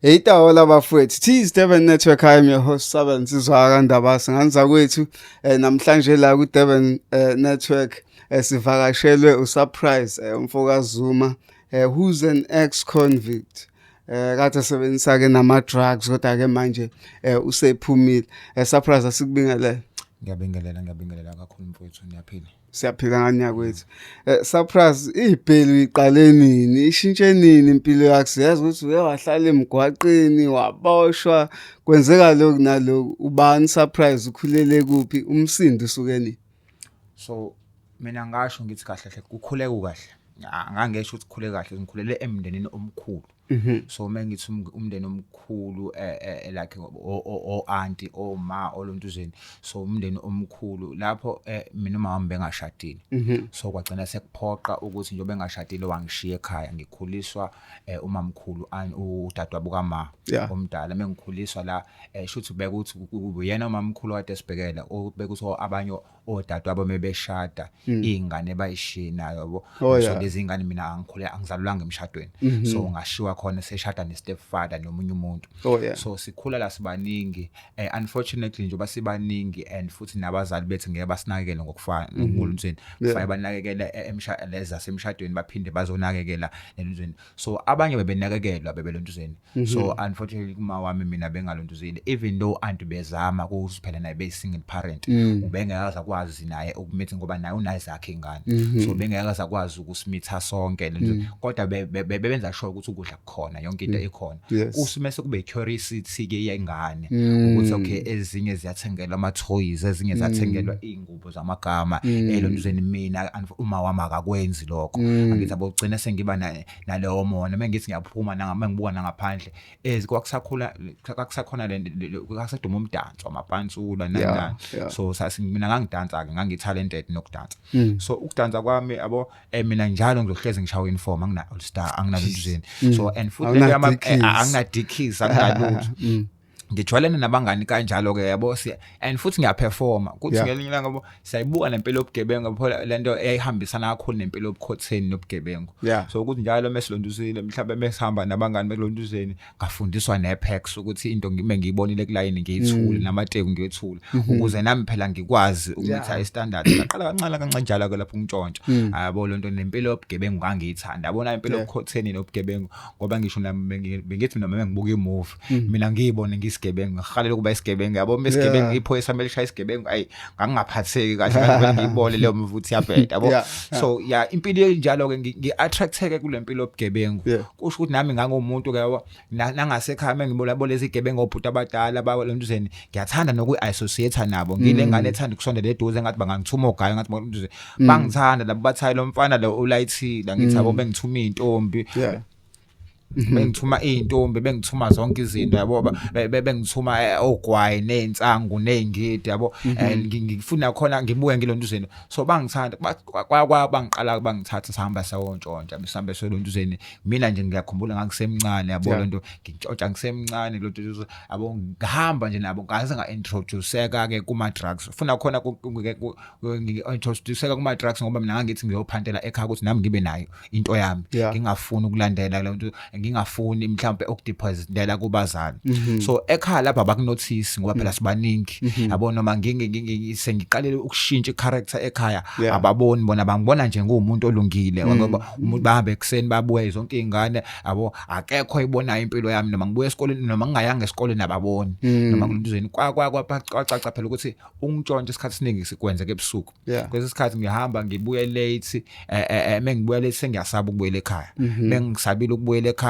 Itawo labafowethu, Tees Durban Network. I am your host Saba Nsizwa kaNdabase. Nganza kwethu namhlanje la ku Durban Network sivakashelwe uSurprise umfokazi Zuma, who's an ex-convict. Kade sebenzisa ke nama drugs kodwa ke manje usephumile. Surprise asikubingelele. Ngiyabingelela kakhulu mfowethu, niyaphila. Siyaphila ngani kwethu. Surprise ibheli iqale nini? Ishintshe nini impilo yakho? Siyazi ukuthi uye wahlala emgwaqeni, waboshwa, kwenzeka lokhu nalokhu. Ubani Surprise, ukhulele kuphi? Umsindo usuke ni? So mina ngasho ngithi kahle hle kukhule kahle. Angangesho ukuthi kukhule kahle, ngikhulele emndenini omkhulu. So mengithi umndeni omkhulu like o auntie oma olontuzeni, so umndeni omkhulu lapho mina umama bengashadile. So kwagcina sekuphoqa ukuthi njengoba engashadile wangishiya ekhaya, ngikhuliswa umamkhulu udadewabo kama omdala. Mengikhuliswa la shothi ubeka ukuthi uyena umamkhulu wade esibhekela, ubeka ukuthi abanye odadewabo mebeshada izingane bayishiya nayo yabo. So lezi ingane mina angizalulanga emshadweni, so ngashiwa khona seshada ne-stepfather nomunye umuntu. So sikhula la sibaningi, unfortunately njengoba sibaningi and futhi nabazali bethu ngeke basinakekele ngokufana ngolunzeni, kufanele banakekele leza semshadweni baphinde bazonakekela elunzeni. So abanye bebenakekelwa bebelontuzeni. So unfortunately kuma wami mina bengalontuzile, even though anti bezama ukuthi phela naye be single parent, ubengekaza kwazi naye ukumithi ngoba naye unayizakhe ingane. So bengekaza kwazi ukusimitha sonke lento, kodwa bebenza sure ukuthi ukudla khona yonke into ekhona. Usumese kube curiosity ke yengane ukuthi okay ezinye ziyathengelwa ama toys, ezinye ziyathengelwa ingubo zamagama elontuzeni. Mina uma wami akakwenzi lokho, angithi abogcina sengiba naleyo mona mengithi ngiyaphuma mengibuka ngaphandle kwakusakhona le kwakusaduma umdanso amapansula nani. So mina ngangidansa ke, ngangitalented nokudansa. So ukudansa kwami yabo mina njalo ngizohlezi ngishawa uniform, angina all star, anginalontuzeni. So and futhi le yama anginadikhizi anginalutho. Ngijwayelene nabangani kanjalo ke yabo, and futhi ngiyaperforma kuthi ngelinye ilanga yabo siyayibuka lempilo yobugebengu phela lento eyayihambisana kakhulu nempilo yobukhotheni nobugebengu. So ukuthi njalo mesilontuzile mhlawumbe mesihamba nabangani belontuzeni ngafundiswa nePax ukuthi into ngiyibonile kulayini ngiyithule namateku ngiyethula ukuze nami phela ngikwazi ukumitha istandard. Ngaqala kancane njalo ke lapho ngintshontsha yabo lento nempilo yobugebengu ngangiyithanda, yabona impilo yobukhotheni nobugebengu ngoba ngisho nami bengithi noma ngibuka imovie mina ngiyibone isigebengu, ngihalele ukuba isigebengu yabo. Mesigebengu iphoyisa melishaya isigebengu, ayi ngangaphatheki kahle kanti ngiyibone leyo mvuthi yabheda yabo. So impilo enjalo ke ngiattracteke kule mpilo yobugebengu. Kusho ukuthi nami ngangomuntu ke yabo nangasekhaya mengibona lezi igebengu obhuti abadala balontuzeni, ngiyathanda nokuiassociate nabo. Ngile ngane ethanda ukusondela eduze ngathi bangangithuma ogayo ngathi balontuzeni bangithanda labo bathayi lo mfana lo ulayithila, ngithi abo bengithuma intombi. Bengithuma intombi, bengithuma zonke izinto yabo, bengithuma ogwayi neinsangu neingidi yabo. Ngifuna khona ngibuye ngilontuzeni, so bangithanda bangiqala bangithatha sihamba sawontshontsha mhlambe selontuzeni. Mina nje ngiyakhumbula ngangisemncane yabo lento ngintshontsha ngisemncane lontuzeni yabo, ngihamba nje nabo ngaze ngaintroduceka ke kuma drugs. Ufuna khona ngi-introduceka kuma drugs ngoba mina ngangithi ngiyophantela ekhaya ukuthi nami ngibe nayo into yami, ngingafuni ukulandela lento, ngingafuni mhlawumbe ukudepositela kubazali. So ekhaya lapha bakunotice ngoba phela sibaningi yabo, noma sengiqalele ukushintsha icharacter ekhaya ababoni bona, bangibona nje ngumuntu olungile ngoba umuntu bahambe ekseni babuye zonke izingane yabo, akekho ayibonayo impilo yami noma ngibuye esikoleni noma ngingayanga esikoleni ababoni noma kulontuzeni. Kwacaca phela ukuthi ungitshontshe isikhathi esiningi sikwenze ke ebusuku. Kwesi sikhathi ngihamba ngibuye late, mengibuye late sengiyasaba ukubuyela ekhaya. Mengisabile ukubuyela ekhaya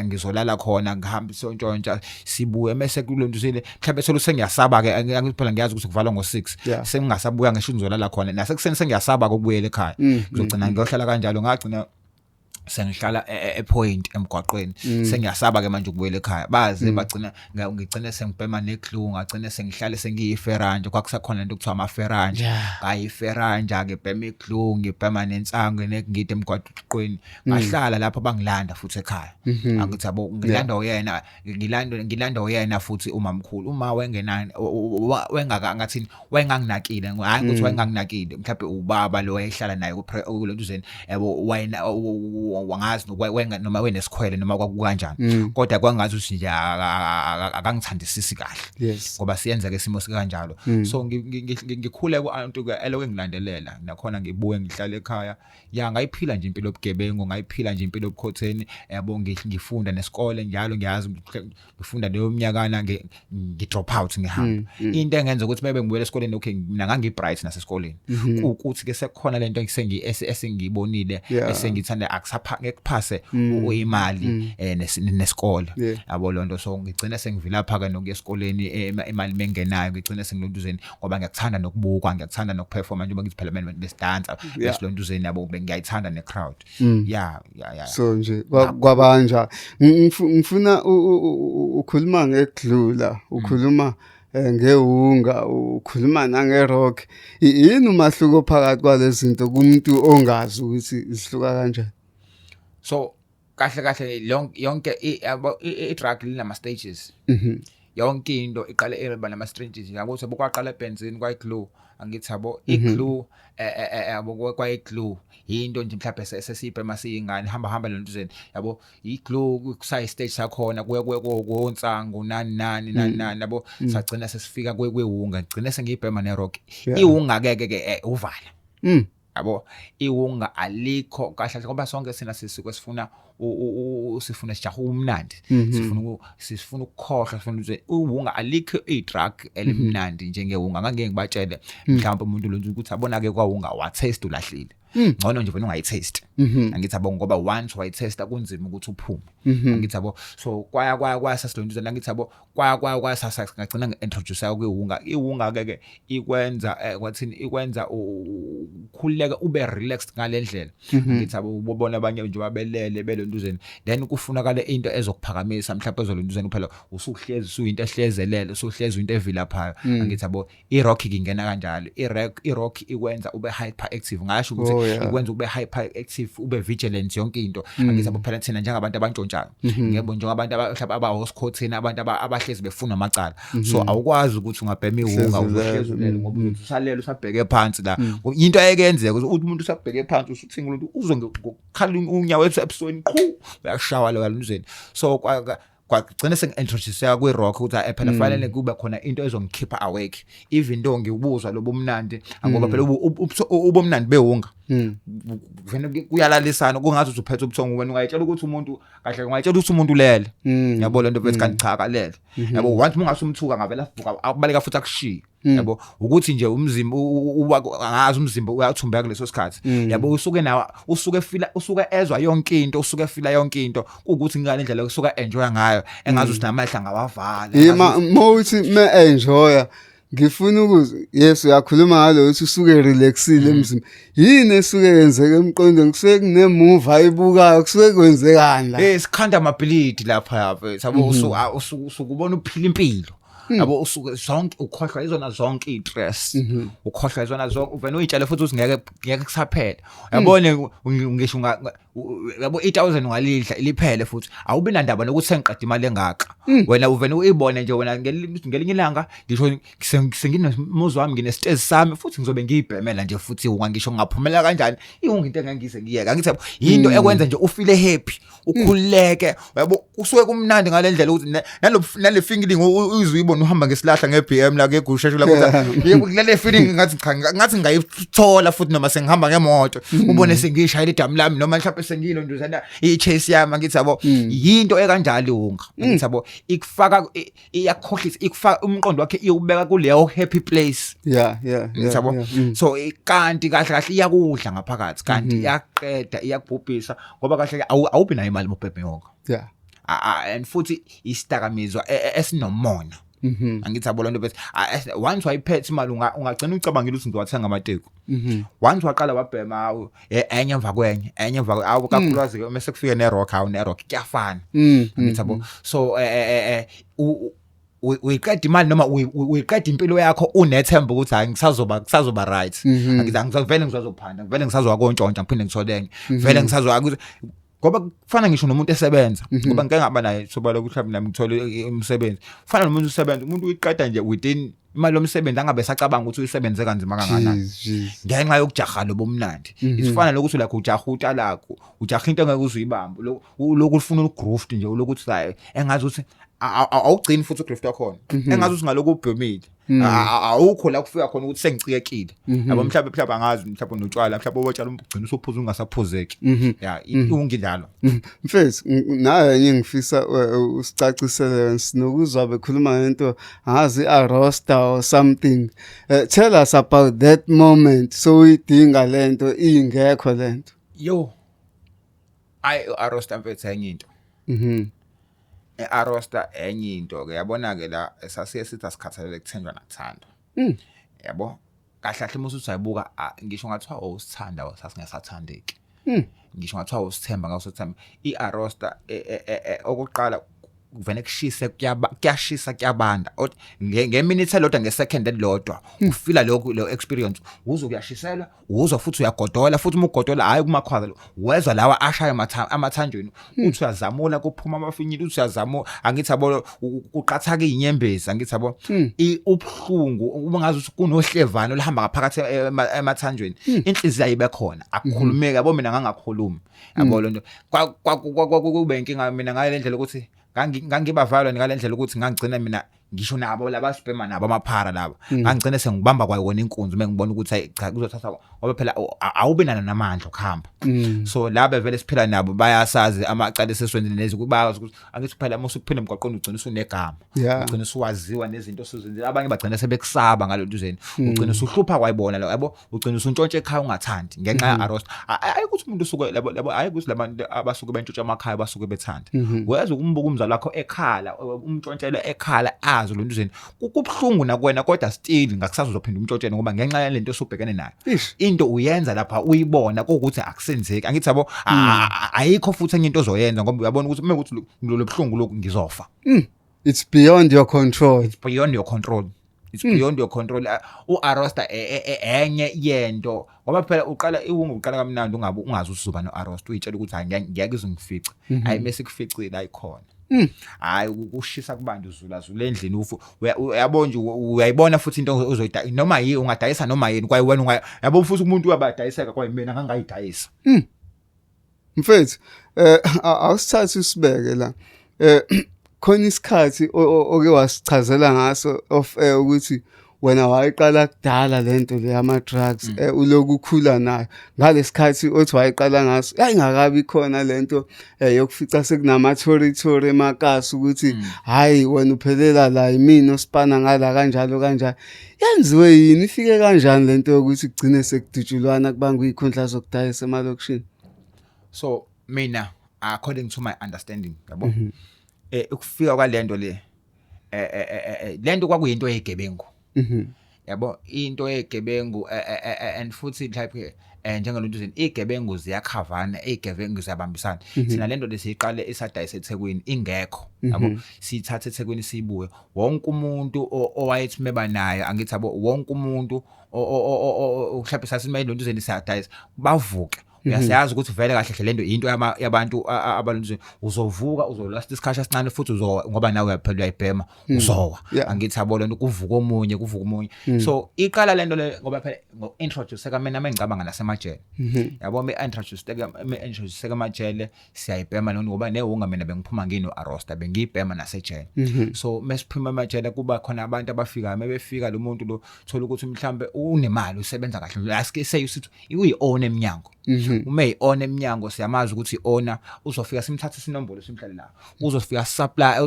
ngizolala khona, ngihamba sontshontsha sibuye mase kulontuzile mhlawumbe solo ngiyasaba ke, angiphela ngiyazi ukuthi kuvalwa ngo6 sengingasabuya ngisho ngizolala khona, nasekuseni sengiyasaba ukubuyela ekhaya. Ngizogcina ngiyohlala kanjalo, ngagcina sengihlala ePoint emgwaqweni. Sengiyasaba ke manje ukubuyela ekhaya, baze bagcina ngigcine sengibhema neglue, ngagcina sengihlale sengiyiferanje. Kwakusakhona into ekuthiwa amaferanje, ngayiferanje ke bhema iglue, ngibhema nensangu nekungide emgwaqweni. Ngahlala lapho bangilanda futhi ekhaya. Angithi yabo ngilanda uyena, ngilanda uyena futhi umamkhulu. Uma wengenani wengaka ngathini wayenganginakile, hayi ukuthi wayenganginakile, mhlawumbe ubaba lo wayehlala naye kulontuzeni yabo, wayena wangazi wenga noma wenesikhwele noma kwakukanjani kodwa kwangathi uthi nje akangithandisisi kahle ngoba siyenza ke simo sikanjalo so ngikhule ku-anti ke eloke ngilandelela nakhona ngibuye ngihlale ekhaya ngayiphila nje impilo yobugebengu ngayiphila nje impilo yobukhotheni yabo ngifunda nesikole njalo ngiyazi ngifunda leyo mnyakana ngidrop out ngihamba into engenza ukuthi bebe ngibuyele esikoleni okay mina ngangibright nasesikoleni ukuthi ke sekukhona lento esengiyibonile esengithanda ngekuphase imali nesikole yabo lonto so ngigcina sengivila phaka nokuya esikoleni imali mengenayo ngigcina sengilontuzeni ngoba ngiyakuthanda nokubuka ngiyakuthanda nokuperforma njengoba ngithi phela mina besidance besilontuzeni yabo ngiyayithanda necrowd so nje kwabanja ngifuna ukhuluma ngedlula ukhuluma ngehunga ukhuluma nangerock yini umahluko phakathi kwalezi zinto kumuntu ongazi ukuthi zihluka kanjani so kahle yonke i-drug linama stages yonke into iqale eba nama stages yakuthi bokwaqala ebenzini kwayiglue angithi yabo iglue yabo kwayiglue into nje mhlawumbe sesiphe masiyingane hamba lentuzeni yabo iglue kusayi stage sakhona kuye konsango nani yabo sagcina sesifika kwehunga gcina sengiyibhema nerock ihunga ke uvala yabo ihunga alikho kahle ngoba sonke sina sisiko sifuna sifuna sijaha umnandi sifuna ukukhohlwa sifuna ukuthi uhunga alikho idrug elimnandi njengehunga ngeke ngibatshele mhlawumbe umuntu lo ukuthi abona ke kwahunga wa taste ulahlile ngcono nje wena ungayitaste angithi yabo ngoba once wayitaste kunzima ukuthi uphume angithi yabo so kwaya sasilontuza angithi yabo kwaya sasingagcina ngeintroduce kwehunga ihunga ke ikwenza kwathini ikwenza ukhululeka ube relaxed ngalendlela angithi yabo ubona abanye nje babelele belontuzeni then kufunakala into ezokuphakamisa mhlawumbe ezolontuzeni phela usuhlezi uyinto ehlezelele usuhlezi into evilaphayo angithi yabo irock ingena kanjalo irock ikwenza ube hyperactive ngasho ukuthi ikwenza ube hyperactive ube vigilant yonke into angithi yabo phela thina njengabantu abantshontshayo ngiyabona njengabantu mhlawumbe abahoscotheni abantu abahlezi befuna amacala so awukwazi ukuthi ungabhema ihunga uzohlezulele ngoba usalela usabheke phansi la into ayekenzeka ukuthi umuntu usabheke phansi usuthingula ukuthi uzo ngokhala unyawo ebusweni uyashawa lo kalunzeni so kwagcina sengi-introduce kwi-rock ukuthi phela fanele kube khona into ezongikhipha awake even though ngibuzwa lobo mnandi ngoba phela ubomnandi behunga vele kuyalalisana kungathi uzuphethe ubuthongo wena ungayitshela ukuthi umuntu kahle ungayitshela ukuthi umuntu ulele yabo lento bethi kanti cha kalele yabo once mungasumthuka ngavela avuka akubaleka futhi akushiye yabo ukuthi nje umzimba angazi umzimba uyathumbeka kuleso sikhathi yabo usuke ezwa yonke into usuke feel yonke into ukuthi ngale ndlela usuka enjoy ngayo engazi ukuthi namahla ngawavala mawuthi enjoy ngifuna ukuthi yes uyakhuluma ngalo ukuthi usuke relaxile emzimba yini esuke yenzeke emqondweni kusuke kunemovie ayibukayo kusuke kwenzekani la sikhanda amabhilidi lapha yabe sabo usukubona uphila impilo yabo usuke zonke ukhohlwa izona zonke istress ukhohlwa izona zonke uvena uyitshale futhi uthi ngeke kusaphela yabone ngisho yabo 8000 ungalidla liphele futhi awubi nandaba nokuthi sengiqeda imali engaka wena uvena uyibone nje wena ngelinye ilanga ngisho senginomuzi wami nginestage sami futhi ngizobe ngiyibhemela nje futhi ungangisho ngaphumela kanjani ihunga into engangise ngiyeka ngithi into ekwenza nje ufile happy ukhululeke yabo usuke kumnandi ngalendlela ukuthi nale feeling uzuyibona uhamba ngesilahla ngeBM la ke gusheshula ukuthi kulale feeling ngathi ngayithola futhi noma sengihamba ngemoto ubone sengishayela idamu lami noma mhlawumbe sengilo nduzana ichase yami ngithi yabo yinto ekanjalo ihunga ngithi yabo ikufaka iyakhohlisa ikufaka umqondo wakhe iyubeka kuleyo happy place ngithi yabo so kanti kahle iyakudla ngaphakathi kanti iyaqeda iyakubhubhisa ngoba kahle awubi nayo imali mobhebhe yonke and futhi isidakamizwa esinomona angithi yabo lonto bethi once wayiphethe imali ungagcina ucabangile ukuthi ngizowathenga amateko once waqala wabhema enye emva kwenye awu kakhulukazi mase kufike nerock kuyafana angithi yabo so uyiqeda imali noma uyiqeda impilo yakho unethemba ukuthi hayi ngisazoba right angithi ngizovele ngizophanda vele ngisazowakontshontsha ngiphinde ngitholenye vele ngisazowa ukuthi ngoba kufana ngisho nomuntu esebenza ngoba ngeke ngaba naye sobala ukuthi mhlawumbe nami ngithole umsebenzi kufana nomuntu usebenza umuntu uyiqeda nje within imali lomsebenzi angabe sacabanga ukuthi uyisebenze kanzima kangakanani ngenxa yokujaha lobo mnandi isifana lokuthi like ujaha utshalakho ujaha into engeke uzuyibamba lokufuna ukugrooft nje lokuthi saye engazi ukuthi awugcini futhi ugrooft wakhona engazi ukuthi ngaloko ubhomile awukho la kufika khona ukuthi sengiciyekile yabo mhlawumbe angazi mhlawumbe notshwala mhlawumbe obotshala ugcina usuphuza ungasaphuzeki ya ungidlalo mfethu naye ngifisa usicacisele sinokuzwa bekhuluma ngento angazi roster or something tell us about that moment so uyidinga lento ingekho lento yo roster mfethu enye into roster enye into ke yabona ke la sasiye sithi asikhathalele kuthenjwa nakuthanda yabo kahle kahle musu usayibuka ngisho ngathiwa usithanda sasingasathandeki ngisho ngathiwa usithemba ngawusithemba roster okokuqala kuvene kushise kuyashisa kuyabanda ngeminute elodwa ngesecond elodwa ufila lo experience uzokuyashiselwa uzwa futhi uyagodola futhi umugodola hayi kumakhwaza wezwa lawa ashaya amathanjweni uthi uyazamula kuphuma amafinyili uthi uyazamula angithi yabo uqathaka inyembezi angithi yabo ubhlungu ubungazi kunohlevano lihamba ngaphakathi emathanjweni inhliziyo ayibe khona akukhulumeke yabo mina ngangakhulumi yabo lonto kwakube inkinga mina ngale ndlela ukuthi ngangibavalwa ngalendlela ukuthi ngangigcina mina ngisho nabo labasibhema nabo amaphara laba ngangigcina sengibamba kwayona inkunzi mengibona ukuthi cha kuzothatha ngoba phela awubenana namandla okuhamba so laba vele siphila nabo bayasazi amacala seswenzile nezi kubayazi ukuthi angithi phela musukuphila emgwaqweni ugcina usunegama ugcina usuwaziwa nezinto osuzenzile abanye bagcina sebekusaba ngaloluzeni ugcina usuhlupha kwayibona yabo ugcina usuntshontshe ekhaya ungathandi ngenxa ya roster ayikuthi umuntu usuke labo ayikuthi labantu abasuke bentshontsha emakhaya basuke bethanda uyazi ukumbuka umzali wakho ekhala umntshontshelwe ekhala azo londuzeni kubhlungu nakwena kodwa still ngakusazi uzophinda umntshontshelwe ngoba ngenxa yalento osubhekene nayo into uyenza lapha uyibona ukuthi akusenzeki angithi yabo ayikho futhi enye into ozoyenza ngoba uyabona ukuthi mekuthi lo buhlungu lokhu ngizofa it's beyond your control it's beyond your control u-roster enye yento ngoba phela uqala kamnandi ungazi usuba no-roster uyitshela ukuthi ngiyake izingifice hayi mase kuficile ayikhona hayi ukushisa kubanda uzula endlini uyabona nje uyayibona futhi into ozoyidayisa noma yi ungadayisa noma yini kwaye wena yabo futhi umuntu uyabadayiseka kwaye mina ngangayidayisa mfethu awusithatha usibeke la khona isikhathi oke wasichazela ngaso of air ukuthi wena wayiqala kudala lento le ama drugs ulokukhula nayo ngalesikhathi othi wayiqala ngaso ayingakabi khona lento yokufica sekunama territory emakasi ukuthi hayi wena uphelela la yimini osipana ngala kanjalo yenziwe yini ifike kanjani lento yokuthi kugcine sekudutshulwana kubanga izikhundla zokudayisa emalokishini so mina according to my understanding yabo ukufika kwalento le lento kwakuyinto yegebengu yabo into yegebengu and futhi type njengalonto igebengu ziyakhavana igebengu ziyabambisana sina lento lesiqale esadayisa eThekwini ingekho yabo sithatha eThekwini sibuye wonke umuntu owayethi meba nayo angithi yabo wonke umuntu mhlawumbe sasimele lonto siyadayisa bavuke uyasazi ukuthi vele kahle hle lento into yabantu abalunzwe uzovuka uzolast isikhathi esincane futhi ngoba nawe uyaphela uyayibhema uzowa angithi yabo lento kuvuka omunye so iqala lento le ngoba phela ngo-introduce mina mengicabanga nasemajele yabo me-introduce kamajele siyayibhema lento ngoba newunga mina bengiphuma ngino roster bengiyibhema nasejele so mesiphuma emajele kuba khona abantu abafika mebefika lo muntu lo thola ukuthi mhlambe unemali usebenza kahle aske say usithi uyi-own eminyango ume on eminyango siyamazi ukuthi owner uzofika simthathe sinombolo simhlale la uzofika supply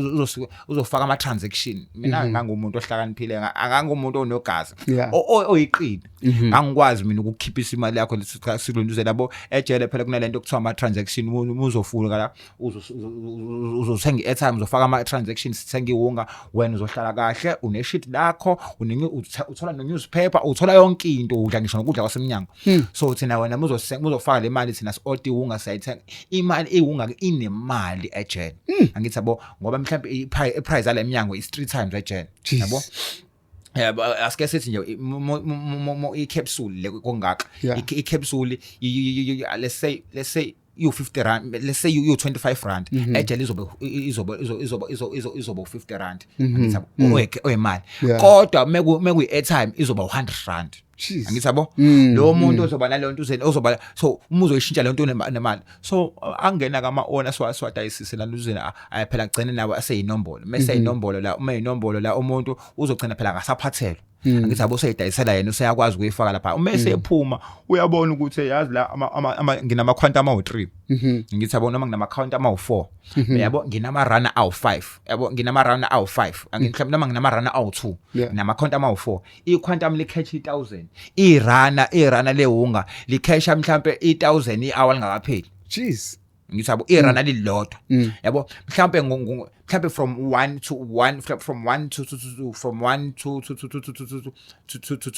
uzofaka ama transaction mina ngangumuntu ohlakaniphile angangumuntu onogazi oyiqini angikwazi mina ukukhiphisa imali yakho lesikholonduzela labo ejele phela kunalento okuthiwa ama transaction uzofuna la uzothenga airtime uzofaka ama transactions thenga iwunga wena uzohlala kahle une sheet lakho uthola no newspaper uthola yonke into udla ngisho nokudla kwasemnyango so thina wena muzofaka le mali thina sioti unga sayithenga imali iwunga inemali ejele angithi yabo ngoba mhlawumbe iprice ale eminyango is 3 times ejele yabo aske sithi nje i capsule le kongaka i capsule let's say you 50 rand, let's say you 25 rand, ejele izoba 50 rand, angithi oyimali. Kodwa meku airtime izoba 100 rand. Angithi yabo lo muntu ozoba naleyo nto uzeni ozoba so umuzo uyishintsha le nto nemali. So angena kama owner swadayisise la uzeni ayaphela gcine nawe aseyinombolo. Mase inombolo la uma inombolo la umuntu uzogcina phela ngasaphathelo. Angithi yabo useyidayisela yena useyakwazi ukuyifaka lapha. Uma esephuma uyabona ukuthi yazi la nginama quantum awu3. Ngithi yabo noma nginama account amawu4. Yabo nginama runner awu5. Yabo nginama runner awu5. Angithi noma nginama runner awu2. Nama account amawu4. I-quantum li-catch 1000. Irana lehunga li-catch mhlambe 1000 i-hour lingakapheli. Jeez. Ngithi yabo irana lilodwa. Yabo mhlambe from 1 to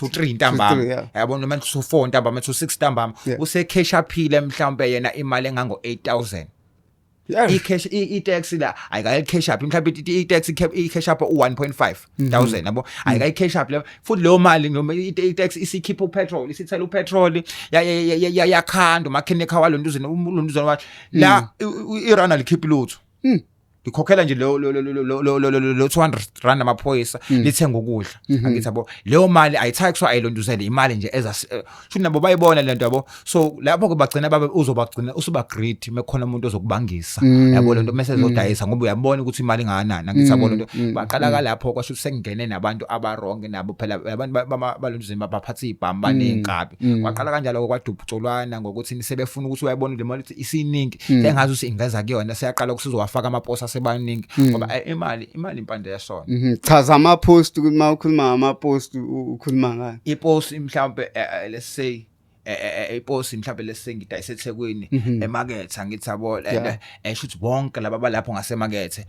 3 ntambama. Yabo noma to 4 ntambama to 6 ntambama usecash uphile mhlambe yena imali engango 8000. I-cash i-tax la ayikayi-cash up mhlawumbe i-tax i-cash up 1.5,000 yabo ayikayi-cash up la futhi leyo mali noma i-tax isikhipha upetrol isithela upetrol yakhanda umakhenika walonduzeni wathi la irana likhipha lutho likhokhela nje lo 200 rand amaphoyisa lithenga ukudla. Angithi yabo leyo mali ayithaxwa ayilonduzele imali nje futhi nabo bayibona lento yabo. So lapho ke bagcina uzobagcina usuba great mekhona umuntu ozokubangisa yabo lento mase ezodayisa ngoba uyabona ukuthi imali ingakanani. Angithi yabo lento baqala lapho kwasho sengene nabantu abaronke nabo phela abantu balonduzeni baphatha ibhamba nenkabi kwaqala kanjalo kwadubhucolwana ngokuthi nisebefuna ukuthi uyabona le mali isiningi engazi ukuthi ingeza kuyona seyaqala ukusizowafaka amaposa sebaningi ngoba imali impande yasona. Chaza ama post uma ukhuluma ngama post ukhuluma ngani? I-post mhlawumbe let's say i-post mhlawumbe lese ngidayise eThekwini emarket angithi yabo shoot bonke laba balapho ngasemarket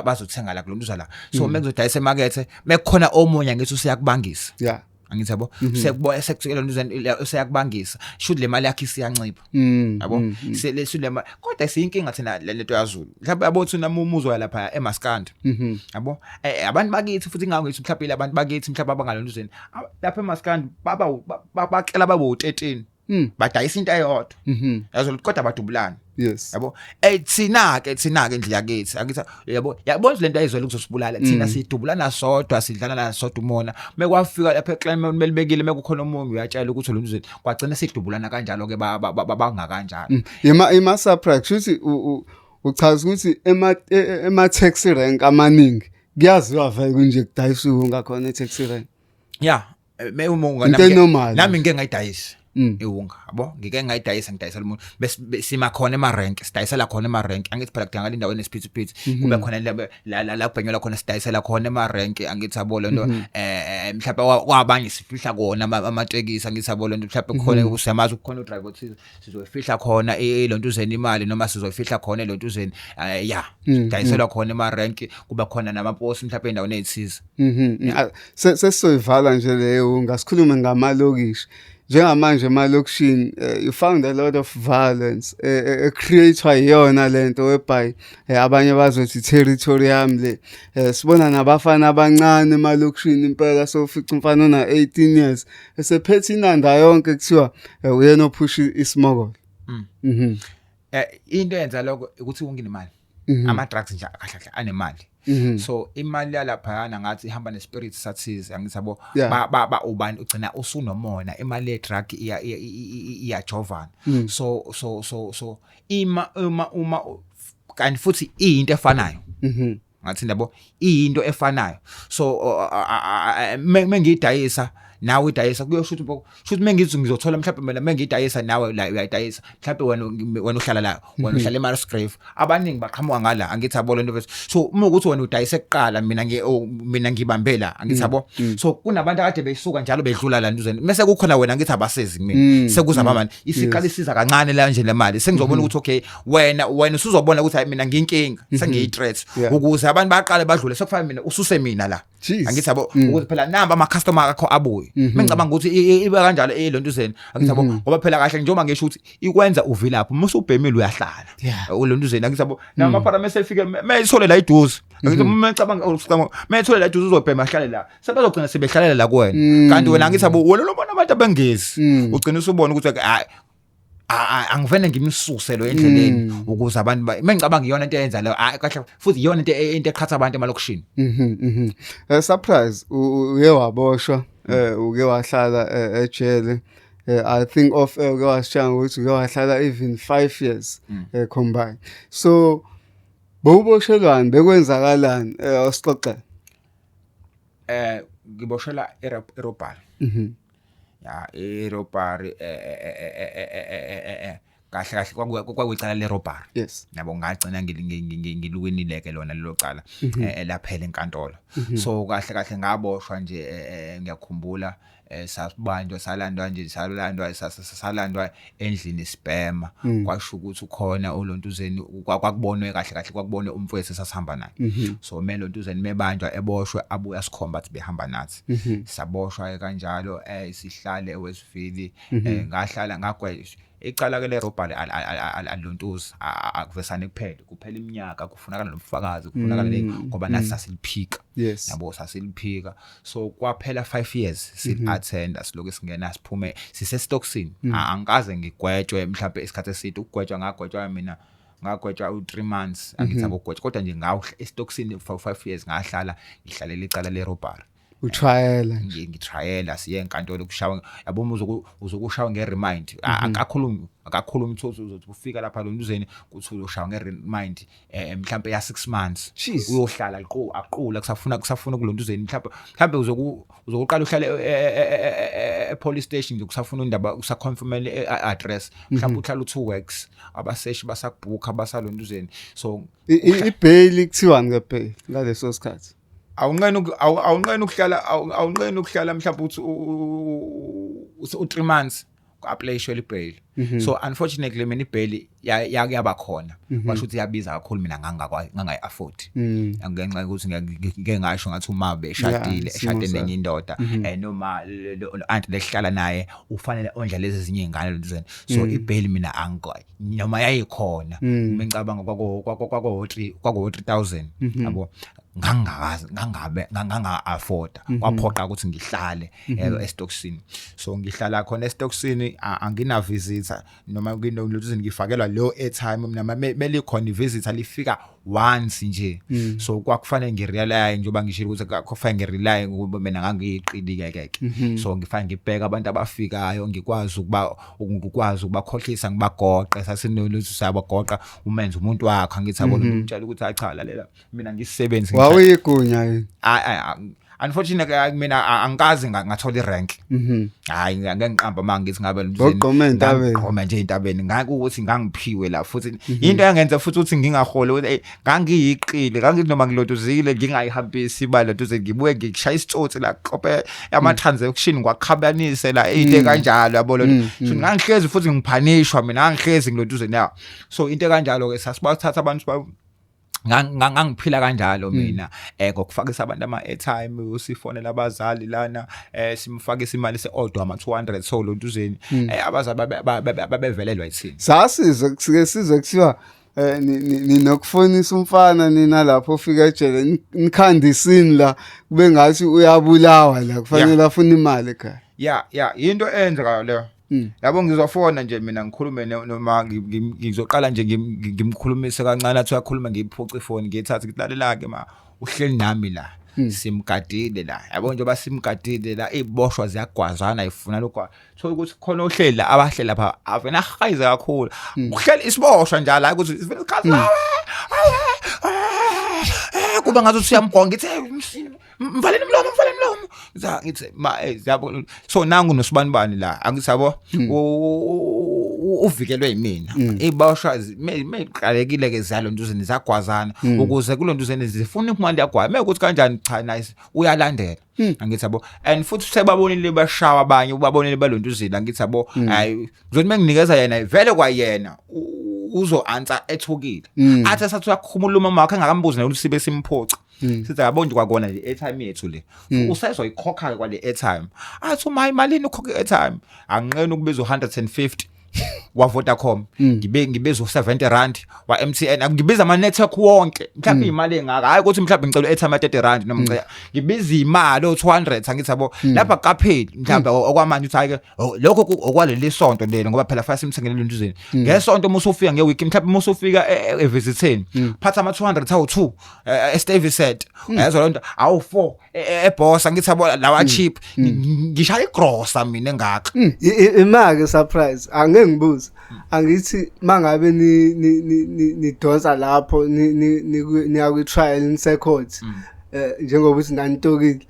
bazothenga la kulontuza la. So mekuzodayisa emarket mekukhona omunye ngithi usiyakubangisa. Angithi yabo sekubona sekutshela lento useyakubangisa should le mali yakhe isiyancipha yabo le mali kodwa siyinkinga thina lento yaZulu mhlawumbe yabothi nami umuzwa lapha eMaskandi yabo abantu bakithi futhi ngangithi mhlawumbe abantu bakithi mhlawumbe abangalonduzeni lapha eMaskandi bacela babo 13 badayisa into eyodwa yazo kodwa badubulana. Yabo thina ke endle yakithi angithi yabo lento ayizwela ukuzosibulala thina sidubulana sodwa sidlana la sodwa umona mekwafika lapha eclimate melibekile mekukhona umuntu uyatshela ukuthi lo mzweni kwagcina sidubulana kanjalo ke bangakanjalo. Ima surprise futhi uchaza ukuthi ema taxi rank amaningi kuyaziwa vele kunje kudayisa ungakhona taxi rank. Umunga nami ngeke ngayidayisa iwunga yabo ngike ngidayisela umuntu bese sima khona emarank sidayisela khona emarank angithi phela kudingakala indawo enesiphithi kube khona la kubhenyela khona sidayisela khona emarank angithi yabo lento mhlawumbe kwabanye sifihla kona amatekisi angithi yabo lento mhlawumbe khona usemazi ukukhona udriver othi sizofihla khona elontuzeni imali noma sizofihla khona elontuzeni sidayisela khona emarank kube khona namaposi mhlawumbe endaweni ezithize. Sesizoyivala nje leyo ngasikhulume ngamalokishi. Njengamanje emalokishini you found a lot of violence created yona lento whereby abanye bazothi territorial le sibona nabafana abancane emalokishini impela sofica umfana ona 18 years esephethe inanda yonke kuthiwa uyena ophush ismogolo. Into yenza lokho ukuthi wonke imali ama drugs nje kahle anemali. So imali yalaphana ngathi ihamba nespirit sathize angithi yabo ubani ugcina usunomona imali ye-drug iyajovana. So uma kanti futhi into efanayo ngathi ndabo into efanayo. So mengidayisa nawe udayisa kuyoshuthi shuthi mengithi ngizothola mhlawumbe mina mengidayisa nawe la uyayidayisa mhlawumbe wena uhlala la wena uhlala eMarlsgrave abaningi baqhamuka ngala angithi yabo lento bese. So uma ukuthi wena udayisa ekuqala mina ngibambela angithi yabo. So kunabantu akade besuka njalo bedlula la nduzeni mase kukhona wena ngithi abasezi mina sekuza mama isiqala isiza kancane la nje le mali sengizobona ukuthi okay wena usuzobona ukuthi mina ngiyinkinga sengiyi-threat ukuze abantu baqale badlule sekufana mina ususe mina la angithi yabo ukuthi phela namba ama customer akho abuye mengicabanga ukuthi iba kanjalo elontuzeni angithi yabo ngoba phela kahle njengoba ngisho ukuthi ikwenza uvilapho mase ubhemile uyahlala ulontuzeni angithi yabo nama paramese efike mayithole la iduze angithi mengicabanga mayithole la iduze uzobhema ahlale la sebezogcina sebehlalela la kuwena kanti wena angithi yabo wena lobona abantu abengezi ugcina usubona ukuthi hayi angivene ngimsuse lo endleleni ukuze abantu mengicabanga iyona into eyenza leyo kahle futhi iyona into eqhatha abantu emalokishini. Surprise uye waboshwa uke wahlala ejele. I think uke wasishaya ukuthi uke wahlala even 5 years combined. So bowuboshelwani bekwenzakalani osixoxela? Ngiboshelwa eRobhali. Ya eRobhali kahle kwakuyicala leRobhali. Yes. Yabo ngagcina ngiluwenileke lona lelo cala elaphela enkantolo. So kahle ngaboshwa nje ngiyakhumbula sabanjwa salandwa endlini Spema kwasho ukuthi ukhona uLontuzeni kwakubonwe kahle kwakubonwe umfowethu sasihamba naye. So meLontuzeni mebanjwa eboshwe abuya sikhomba ukuthi behamba nathi. Saboshwa kanjalo sihlale eWestville ngahlala ngagwejwa icala ke leRobhali alontuza akuvesane kuphela iminyaka kufunakala nomfakazi kufunakala ngoba nathi sasiliphika. Yes. Yabo sasiliphika so kwaphela 5 years silattenda siloke singena siphume sisestokisini angikaze ngigwetshwe mhlawumbe isikhathi eside ukugwetshwa ngagwetshwa mina ngagwetshwa u3 months angithaba ukugwetshwa kodwa nje ngawu estokisini for 5 years ngahlala ngihlalela icala leRobhali. Utrial ngitrial siye enkantolo kushawa yabo uzokushawa ngeremind akakhulumi uthothi uzothi ufika lapha Lontuzeni kuthi uzoshawa ngeremind mhlawumbe ya 6 months uyohlala aqula kusafuna kuLontuzeni mhlawumbe uzokuqala uhlale police station kusafuna indaba usaconfirmele address mhlawumbe uhlala u2 weeks abaseshi basakubhuka basaLontuzeni so ibail kuthiwa ngebail ngaleso sikhathi. awunqeni ukuhlala mhlawumbe uthi u3 months ku-applyishwe ibail. So unfortunately mina ibail yaba khona washo ukuthi yabiza kakhulu mina ngangayi-afford ngenxa ukuthi ngeke ngasho ngathi uma beshadile eshade nenye indoda noma anti lehlala naye ufanele ondla lezi ezinye izingane Lontuzeni. So ibail mina angayi noma yayikhona ngicabanga kwako-3000 yabo nganga-afforda kwaphoqa ukuthi ngihlale estokisini. So ngihlala khona estokisini angina visitor noma kuNoLontuzeni ngifakelwa lo airtime mina melikhona ivisitor lifika once nje. So kwakufanele ngirealize njengoba ngishilo ukuthi kufanele ngirealize ngoba mina ngangiyiqili keke. So ngifanele ngibheka abantu abafikayo ngikwazi ukubakhohlisa ngibagoqe sasinoLontuzeni sabagoqa umenze umuntu wakhe ngithi abona umtshela ukuthi cha lalela mina ngisebenzi wawuyigunya yini. Unfortunately mina angikaze ngathola irank. Hayi ngeke ngiqamba mangithi ngabe ngoma nje intabeni ngake ukuthi ngangiphiwe la futhi into yangenza futhi ukuthi ngingahole ukuthi ngangiyiqile nganginoma ngilotuzile ngingayihambisi ibala duze ngibuye ngishaya isitsotsi la qophe ama transaction ngwakhabanise la into kanjalo yabo lo so ngangihlezi futhi ngiphanishwa mina ngangihlezi ngilotuzeni ya. So into kanjalo ke sasibathatha abantu ngangiphila kanjalo mina ngokufakisa abantu ama-airtime usifonela abazali lana simfakisa imali se-order ama-200 so Lontuzeni abazali babevelelwa yithini sasize kusike size kuthiwa ninokufonisa umfana nina lapho ufika ejele nikhandisini la kube ngathi uyabulawa la kufanele afune imali ekhaya. Ya into enzekayo leyo yabo ngizofona nje mina ngikhulume noma ngizoqala nje ngimkhulumise kancane athi uyakhuluma ngiphuca ifoni ngiyithatha ngitlalela ke uhleli nami la simgadile la yabo njengoba simgadile la iboshwa ziyagwazana ifuna lokho so ukuthi khona ohleli la abahleli lapha avena hayize kakhulu uhleli isiboshwa njalo la ukuthi isikhathi kuba ngathi usiyamgonga ngithi mvaleni umlomo ngithi yabo so nangu nosibani la angithi yabo uvikelwe yimina iboshwa meqalekile ke zaLontuzeni zagwazana ukuze kuLontuzeni zifuna imali yagwaza mekuthi kanjani cha nice uyalandela angithi yabo and futhi sebabonile bashawa abanye ubabonile baLontuzeni angithi yabo hayi ngizothi menginikeza yena vele kwayena uzo answer ethukile athi sathi uyakhumula umama wakhe engakambuzi ukuthi sibe simphoca sithi yabo nje kwakona le airtime yethu le usezoyikhokha kwale airtime athi uma imalini ukhokha airtime anqene ukubiza 150 wa Vodacom ngibiza u70 wa MTN ngibiza ama network wonke mhlawumbe imali engaka hayi ukuthi mhlawumbe ngicela airtime ya30 noma ngicela ngibiza imali o200 angithi yabo lapha kapheli mhlawumbe okwamanje uthi hayi lokho okwaleli sonto lelo ngoba phela fast imthengele lentuzeni ngesonto uma usufika ngeweek mhlawumbe uma usufika evisiteni phatha ama 200 awu2 eStevie set yazo lonto awu4 eboss angithi yabo lawa cheap ngishaya igrossa mina engaka imake surprise angeke ngibuze angithi mangabe ni donsa lapho niya ku trial in circuit njengoba uthi nanitokile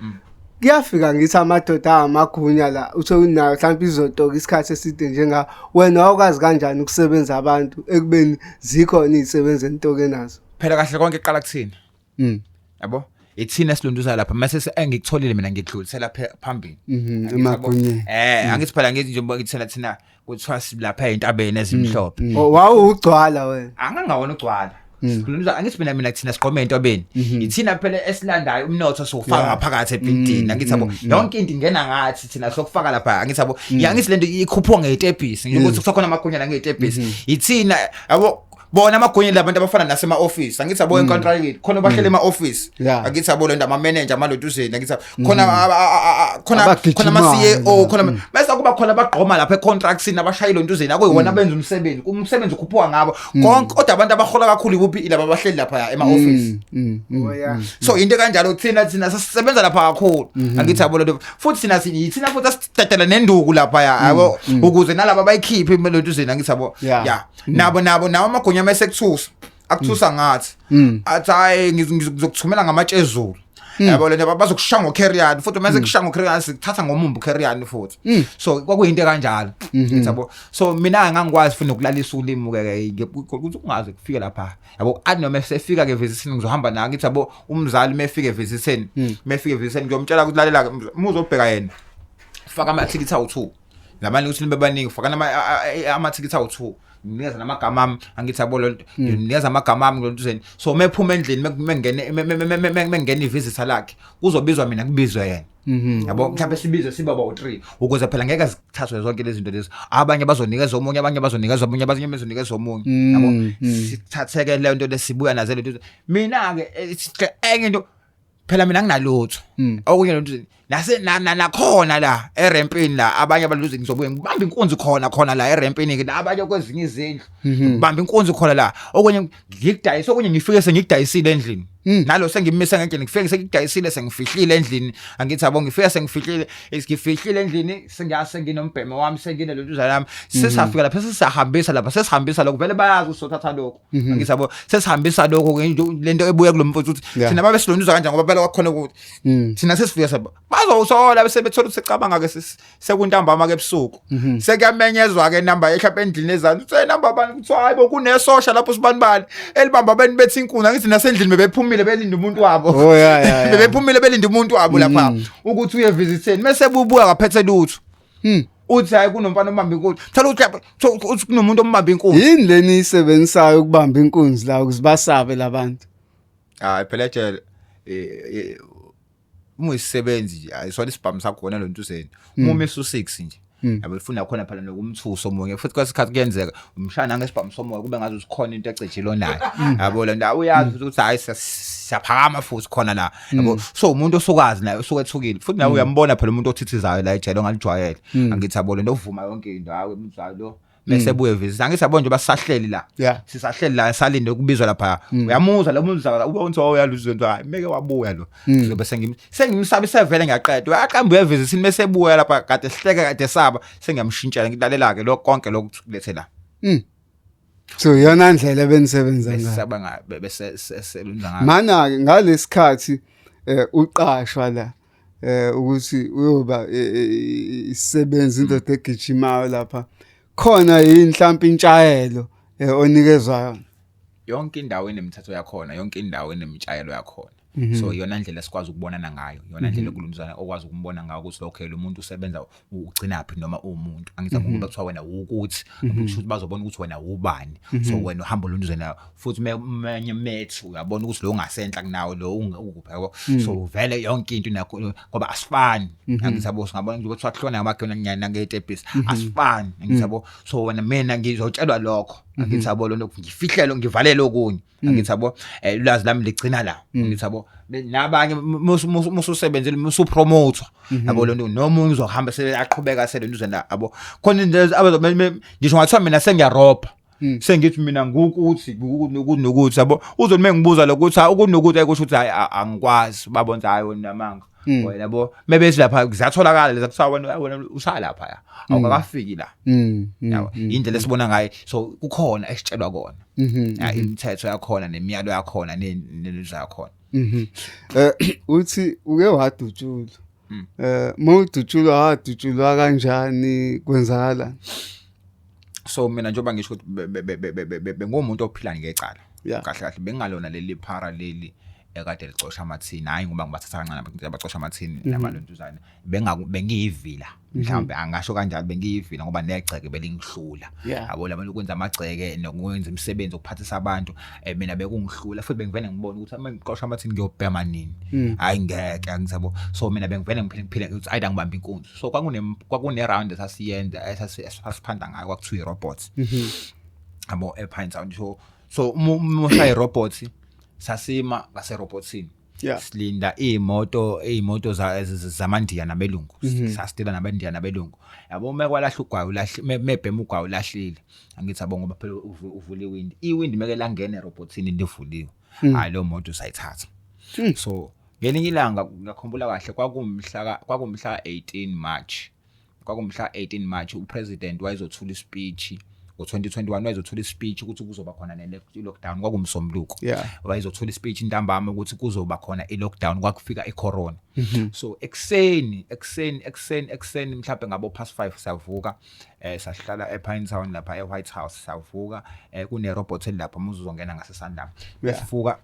kuyafika ngithi amadoda amagunya la utho unayo mhlawumbe izotoka isikhathi eside njenga wena awukwazi kanjani ukusebenza abantu ekubeni zikhona izisebenza entokeni nazo phela kahle konke iqala kuthina yabo ithina silunduza lapha mase engikutholile mina ngidlulisela phambili emagunyeni angithi phela ngithi njengoba ngithena thina kuthiwa silapha entabeni ezimhlophe wawugcwala wena angangawona ugcwala sikhuluma angithi mina thina siqhome entobeni ithina phela esilandayo umnotho sofaka ngaphakathi ebhidini angithi yabo yonke into ingena ngathi thina sokufaka lapha angithi yabo yangithi lento ikhuphuka ngeTebhisi nje ukuthi kusakhona amagunya la ngeTebhisi ithina yabo bona amagunya labantu abafana nasema office angithi yabo encontract khona bahlele ema office angithi yabo lento ama manager amalotuzeni angithi khona ama CEO khona bese kuba khona abagqoma lapha econtracts nabashayile lontuzeni akuyiwona benza umsebenzi ukhuphuka ngabo konke kodwa abantu abahola kakhulu ikuphi laba bahleli lapha ema office so into kanjalo thina sisebenza lapha kakhulu angithi yabo lento futhi thina futhi asithatela nenduku lapha yabo ukuze nalabo bayikhiphe imelotuzeni angithi yabo nabo amagunya mesekuthusa akuthusa ngathi athi hayi ngizokuthumela ngamatshezulu yabo lento bazokushaya ngocarrier futhi mase kushaya ngocarrier sikuthatha ngomumbu carrier futhi so kwakuyinto kanjalo yabo so mina ngangikwazi futhi ukulalisa ulimi ke ukuthi ungaze kufike lapha yabo athi noma sefika ke visitini ngizohamba naye ngithi yabo umzali mefike visitini ngiyomtshela ukuthi lalela umuzobheka yena faka amathikithi awu2 lamanje ukuthi bebaningi faka amathikithi awu2 nginikeza namagama ami angithi yabo lonto nginikeza amagama ami lontuzeni so mephuma endlini mengene ivisitor lakhe uzobizwa mina kubizwe yena yabo mhlawumbe sibizwe siba bawu3 ukuze phela ngeke zithathwe zonke lezi zinto lezi abanye bazonikeza omunye abanye bazonikeza omunye abanye bazonikeza omunye yabo sithatheke le nto lesibuya nazo lento mina ke enye into phela mina nginalutho okunye lonto nakhona la erempini la abanye abaluzini ngizobuye ngibamba inkunzi khona la erempini ke abanye kwezinye izindlu ngibamba inkunzi khona la okunye ngikudayisa okunye ngifike sengikudayisile endlini nalo sengimise ngendlela ngifike sengikudayisile sengifihlile endlini angithi yabo ngifike sengifihlile endlini sengiyase nginombheme wami sengine lontuza lami sesafika lapha sesihambisa lokho vele bayazi usothatha lokho angithi yabo sesihambisa lokho lento ebuya kulomfuthu ukuthi thina babe silontuza kanjani ngoba phela kwakhona ukuthi thina sesifika sabo bazosola bese bethola usecabanga ke sekuntambama ke ebusuku sekuyamenyezwa ke number ehlapha endlini ezana uthi number bani kuthiwa hayibo kunesosha lapho sibanibani elibamba bani bethi inkuni angithi nasendlini bebephumile belinda umuntu wabo bebephumile belinda umuntu wabo lapha ukuthi uye visiteni mase bubuya kaphethe lutho uthi hayi kunomfana ombamba inkunzi thola uthi kunomuntu ombamba inkunzi yini leni isebenzisayo ukubamba inkunzi la ukuzibasabe labantu hayi phela tshela umusebenzi ayisona isibhamu sakho khona lontuzeni uma esu6 nje yabo ufuna khona phela nokumthuso omunye futhi kwasikhathi kuyenzeka umshana ngesibhamu somoya kube ngazi usikhona into ecijilo nayo yabo le ndawo uyazi ukuthi hayi siyaphakama futhi khona la yabo so umuntu osokwazi naye osokethukile futhi nawe uyambona phela umuntu othithizayo la ejele ongalijwayele angithi yabo le nto uvuma yonke into hawe umzalo bese buye visit angithi yabo nje basahleli la sisahleli la salinde ukubizwa lapha uyamuzwa lo muntu ube uthi uyaluzwe into hayi meke wabuya lo zobe sengimsabe sevele ngiyaqeda uyaqamba uyevisit mase buya lapha kade sihleke kade saba sengiyamshintshela ngilalela ke lokho konke lokhu kulethe la so yona ndlela benisebenza ngayo besaba bese selunza ngayo mana ke ngalesikhathi uqashwa la ukuthi uyoba isebenza into egijimayo lapha khona yini mhlawumbe intshayelo onikezwayo yonke indawo enemithetho yakhona yonke indawo enemtshayelo yakhona so iyona ndlela sikwazi ukubonana ngayo iyona ndlela kulungisana okwazi ukumbona ngayo ukuthi okay lo muntu usebenza ugcina phi noma umuntu angithi ngoba kuthiwa wena ukuthi ukuthi bazobona ukuthi wena ubani so wena uhamba ulungisana futhi menye methu uyabona ukuthi lo ungasenhla kunawo lo ukupha so vele yonke into nakho ngoba asifani angithi yabo singabona ukuthi wahlona amakhona nyana ngetepisi asifani angithi yabo so wena mina ngizotshelwa lokho angithi yabo lo ngifihlelo ngivalele okunye angithi yabo ulwazi lami ligcina la angithi yabo nabanye mususebenzile musupromote yabo lo nomunye uzohamba seyaqhubeka selenduzana yabo khona ngisho ngathiwa mina sengiyarobha sengithi mina ngukuthi ukunokuthi yabo uzothi mengibuza lokuthi ukunokuthi ayikusho ukuthi angikwazi babonza hayi wena namanga wena yabo mebezi lapha ngizatholakala leza kuthiwa wena usala lapha awukafiki la yabo indlela esibona ngayo so kukhona esitshelwa kona imithetho yakhona nemiyalo yakhona neneluzo yakhona uthi uke wadutshulwa mawudutshulwa wadutshulwa kanjani kwenzakala so mina njengoba ngisho ukuthi bengumuntu ophila ngecala kahle kahle bengalona leli parallel ekade licosha amathini hayi ngoba ngibathatha kancane abacosha amathini nabalontuzane bengiyivila mhlawumbe angasho kanjalo bengiyivila ngoba negceke belingihlula yabo labantu ukwenza amagceke nokwenza imisebenzi okuphathisa abantu mina bekungihlula futhi bengivene ngibona ukuthi uma ngicosha amathini ngiyobhema nini hayi ngeke angizabo so mina bengivene ngiphila ukuthi ayida ngibamba inkunzi so kwakune round esasiyenza esasiphanda ngayo kwakuthiwa irobots yabo ePine Town so musha irobots sasima ngaserobotsini silinda imoto zamandiya nabelungu sasitela nabandiya nabelungu yabo mekwalahla ugwawu mebhema ugwawu lahlile angithi yabo ngoba phela uvule iwind meke langena erobotsini livuliwe hayi lo moto sayithatha so ngelinye ilanga ngakhumbula kahle kwakumhla 18 March upresident wayezothula ispeech ngo2021 wayezothula ispeech ukuthi kuzoba khona ne-lockdown kwakumsombuluko wayezothula ispeech intambama ukuthi kuzoba khona i-lockdown kwakufika i-corona so ekseni mhlawumbe ngabo past 5 savuka sahlala ePine Town lapha eWhite House savuka kune-robot lapha muzozongena ngaseSandam sivuka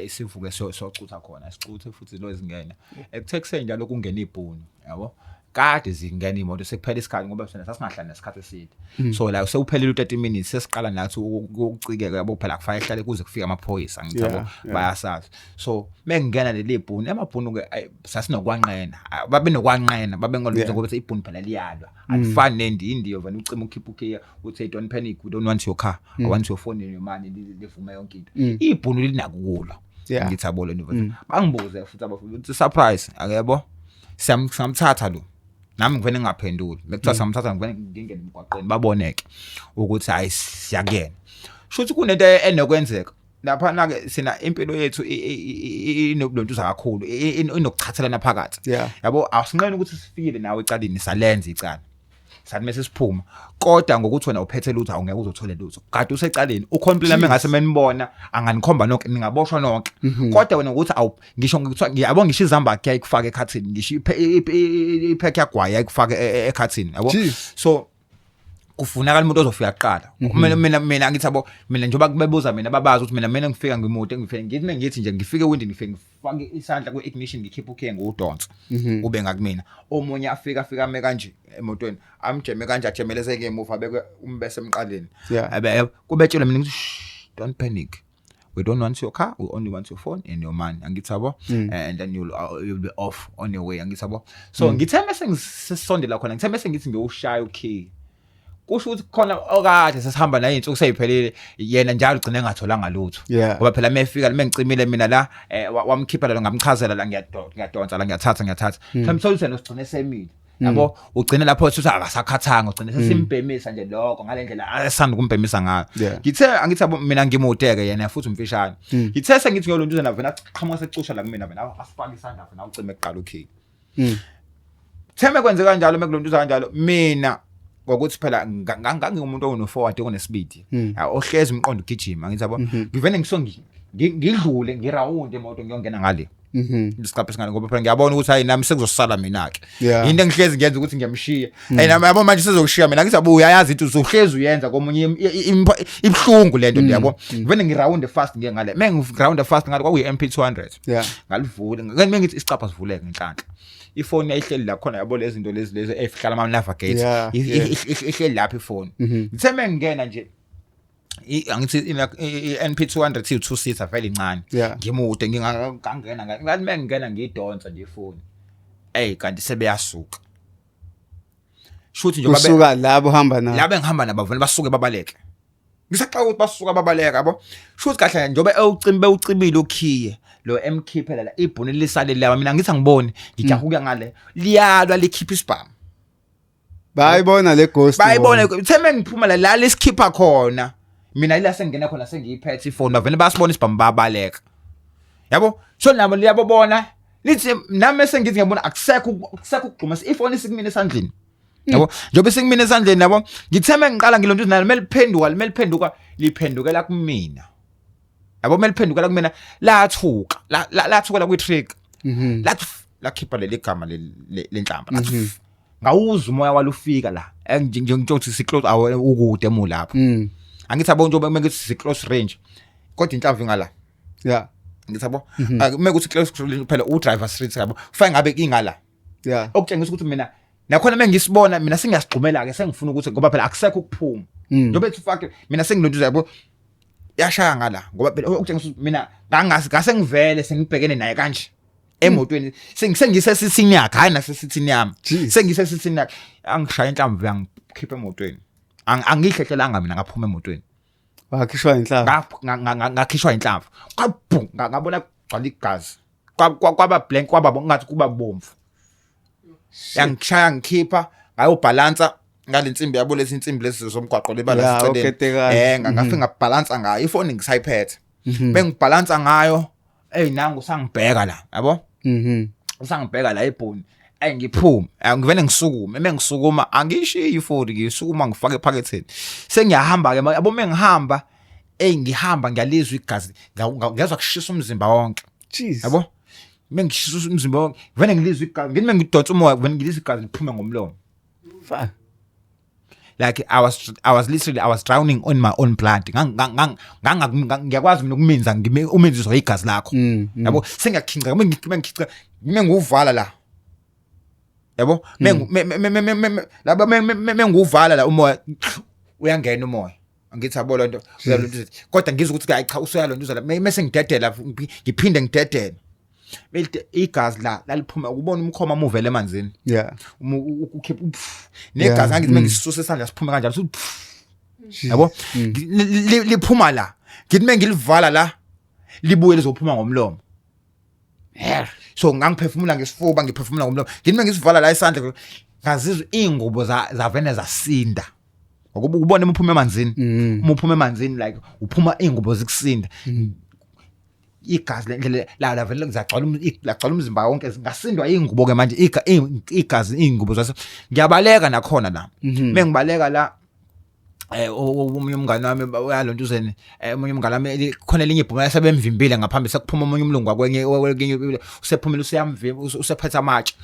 isivuke socutha khona sicuthe futhi lo ezingena ekuthekuseni njalo kungena ibhunu yabo kade zingena imoto sekuphela isikhathi ngoba sona sasingahlala nesikhathi eside so la sewuphelile u30 minutes sesiqala nathi ukucikeka yabo phela kufanele ihlale kuze kufike amaphoyisa ngithabo bayasazi so mengena leli bhunu amabhunu ke sasinokwanqena babengolutho ngoba ibhunu phela liyalwa alifani nendiyo vele ucima ukhipha ukhiya uthi don't panic we don't want your car I want your phone and your money livume yonke into ibhunu linakukulwa ngithabo lo bangibuze futhi abafuthi surprise akebo samthatha lo nami ngivene ngaphendula bekuthiwa samthatha ngivene ngingene emgwaqweni baboneke ukuthi hayi siyakena shothi kunento enokwenzeka lapha nake sina impilo yethu inobulontuza kakhulu inokuchathelana phakathi yabo asinqeni ukuthi sifikile nawe ecaleni salenza icala sathi mase siphuma kodwa ngokuthi wena uphethe lutho awungeke uzothola lutho kade usecaleni ucomplain mengase menibona anganikhomba nonke ningaboshwa nonke kodwa wena ukuthi awu ngisho ngikuthiwa ngiyabona ngisho izamba yakufaka ekhathini ngisho iphekhe yagwaya yakufaka ekhathini yabo so kufunakala umuntu ozofika kuqala mina ngithi yabo mina njengoba kubebuza mina babazi ukuthi mina ngifika ngimude ngithi nje ngifike ewindini ngifake isandla ku-ignition ngikhipha ukhe ngudonsa kube ngakumina omunye afika ame kanje emotweni amjeme kanje ajemelezeke emuva beke umbese emqaleni kubetshela mina ngithi don't panic we don't want your car we only want your phone and your money angithi yabo and then you'll be off on your way angithi yabo so ngithembe sengisondela khona ngithembe sengithi ngiyoshaya ukey kusho ukuthi khona okade sesihamba la izinsuku seyiphelile yena njalo ugcine engatholanga lutho ngoba phela mefika mengicimile mina la wamkhipha la ngamchazela la ngiyadonsa la ngiyathatha mhlawumbe solution usigcine semile yabo ugcine lapho uthi akasakhathanga ugcine sesimbhemisa nje lokho ngalendlela asanda kumbhemisa ngayo ngithe angithi mina ngimudeke yena futhi umfishane ngithe sengithi ngiyoluntuza na vena qhamuka secusha la kumina vena asifaka isandla vena ucime eqala ukhe theme kwenze kanjalo mekuluntuza kanjalo mina ngokuthi phela ngangingumuntu ono-forward onespeed ohlezi umqondo ugijima ngithi yabo ngivene ngidlule ngirawundi emoto ngiyongena ngale Isikhathi esingale ngoba phela ngiyabona ukuthi hayi nami sekuzosala mina ke Yeah. into engihlezi ngiyenza ukuthi ngiyamshiya nami yabo manje sezokushiya mina ngithi abuya uyayazi ukuthi uzohlezi uyenza komunye ibhlungu lento yabo vele ngiround fast ngiye ngale mengiround fast ngale kwakuyi MP200 Yeah. ngalivula ngani mengithi isicapha sivuleke ngenhlanhla ifoni ayihleli la khona yabo lezi zinto lezi efihlala ama navigate Yeah, ihleli lapha ifoni ngithe mengingena nje angithi NP200 2 seater vele incane Yeah. ngimude ngingangena ngathi mengingena ngidonsa nje ifoni kanti sebeyasuka shuthi nje usuka labo hamba na laba engihamba nabo vele basuke babaleke ngisaxa ukuthi basuka babaleka yabo shuthi kahle njobe bewucibile ukhiye lo MK phela la ibhuni lisale laba mina ngithi angiboni ngijaha ukuya ngale liyalwa likhipha isibhamu bayibona le ghost bayibona theme ngiphuma la lesikhipha khona mina ila sengena khona sengiyiphethe ifoni bavele basibona isibhamu babaleka yabo so nabo liyabona lithi nami sengithi ngiyabona akusekho ukugxuma ifoni sikumina esandleni yabo njobe sikumina esandleni yabo ngitheme ngiqala ngilonto nalo meliphenduka liphendukela kumina yabo meliphendukela kumina lathuka la kwi-trick lakhipha leli gama lenhlamba lathi ngawuza umoya walufika la ngithothi si close ukude emu lapho angithi yabo njobe mengithi si close range kodwa inhlamvu ingala yeah ngithi yabo mekuthi close range phela u driver street yabo kufanele ngabe ingala yeah okutshengisa ukuthi mina nakhona mengisibona mina sengiyasigxumela ke sengifuna ukuthi ngoba phela akusekho ukuphuma njobe ufake mina sengilontuza yabo yashaya ngala ngoba phela okutshengisa ukuthi mina ngase ngivele sengibhekene naye kanje emotweni sengisesithini yakhe hayi nasesithini yami sengisesithini yakhe angishaya inhlamvu yangikhipha emotweni angihlehlelanga mina ngaphuma emotweni wakhishwa inhlamvu ngakhishwa inhlamvu kabhu ngabona gcwala igazi kwaba blank kwaba ngathi kuba bomvu yangishaya ngikhipha ngayobhalansa ngalensimbi yabo lezi insimbi lezi zomgwaqo lebala siceleni ngafika ngabhalansa ngayo ifoni ngisayiphethe bengibhalansa ngayo nangu sangibheka la yabo usangibheka la ebhoni ngiphuma ngivele ngisukume mengisukuma angishiyi ifoni ngisukuma ngifake ephaketheni sengiyahamba ke yabo mengihamba ngihamba ngiyalizwa igazi ngiyazwa kushisa umzimba wonke yabo mengishisa umzimba wonke vele ngilizwa igazi ngithi mengidonsa umoya vele ngilizwa igazi liphume ngomlomo fa like I was drowning on my own blood ngiyakwazi mina ukuminza uminziswa igazi lakho yabo sengiyakhinca mengikhinca menguvala la yabo laba menguvala la umoya uyangena umoya angithi yabo lonto uyalontuza kodwa ngizwe ukuthi hayi cha usuyalontuza la mase ngidedela ngiphinde ngidedele belte igazi la laliphuma ukubona umkhoma muvele emanzini yeah ukhipha negazi angithi mengisisusa esandla siphuma kanjalo yabo liphuma la ngithi mengilivala la libuye lizophuma ngomlomo so ngangiphefumula ngesifuba ngiphefumula ngomlomo ngithi mengisivala la isandla ngazizwa ingubo zavene zasinda ngokuba ubone uphuma emanzini uphuma emanzini like uphuma ingubo zikusinda igazi lendlela la vele lagcwala umzimba wonke ngasindwa ingubo ke manje igazi ingubo zase ngiyabaleka nakhona la mengibaleka la omunye umngane wami uyalontuzeni omunye umngane wami khona linye ibhuma yasebemvimbile ngaphambi sekuphuma omunye umlungu wakwenye usephumile useyamvimba usephetha amatshe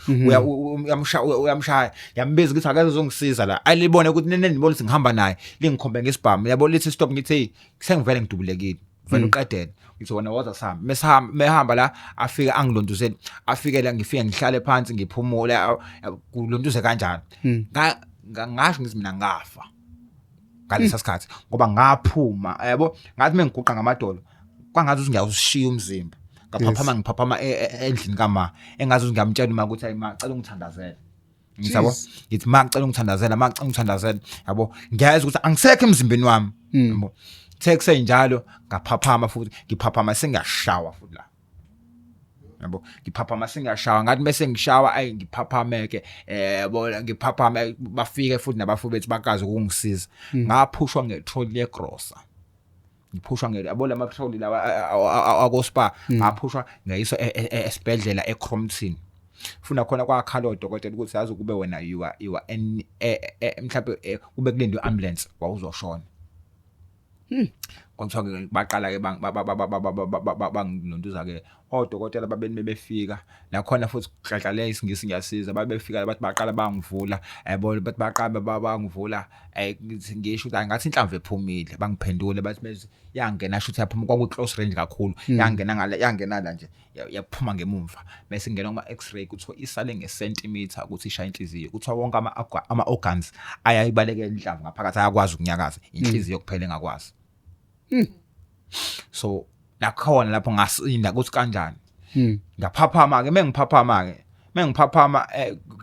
uyamshaya yambiza ukuthi akaze uzongisiza la alibone ukuthi nendibona ukuthi ngihamba naye lingikhombe ngesibhamu yabo lithi stop ngithi hey sengivele ngidubulekile vele uqedele ngithi wona waza sihamba mehamba la afika angilontuzeni afike la ngifike ngihlale phansi ngiphumule kulontuze kanjani ngasho ngithi mina ngafa ngalesa sikhathi ngoba ngaphuma yabo ngathi mengiguqa ngamadolo kwangathi ngiyawushiya umzimba ngiphaphama endlini kama engazi ngiyamtshela uma ukuthi ayima cela ungithandazele ngiyabo ngithi macela ungithandazela yabo ngiyazi ukuthi angisekho emzimbeni wami yabo thekse njalo ngaphaphama futhi ngiphaphama sengiyashawa futhi la yabo ngiphaphama sengiyashawa ngathi bese ngishawa ngiphaphame-ke yabo ngiphaphame bafike futhi nabafuthi bethu bakazi ukungisiza ngaphushwa ngetroli yegrosa ngiphushwa yabo la matroli lawa akospa ngaphushwa ngayiswa esibhedlela eCrompton funa khona kwakhala odokotela ukuthi yazi kube wena you mhlawumbe kube kulendwe ambulance wawuzoshona Konke baqala ke banginontuza ke odokotela babeni befika la khona futhi kuhladla isingisi ngiyasiza babefika bathi baqala bangivula yabo bathi baqala bangivula ngisho ukuthi ngathi inhlamvu ephumile bangiphendule bathi manje yangena shuthi yaphuma kwaku close range kakhulu yangena la nje yaphuma ngemumva bese ngena kuma x-ray kuthiwa isale ngesentimeter ukuthi ishaya inhliziyo kuthiwa wonke ama organs ayayibalekela inhlamvu ngaphakathi ayakwazi ukunyakaza inhliziyo kuphela engakwazi. So nakhona lapho ngasinda ukuthi kanjani ngaphaphama ke mengiphaphama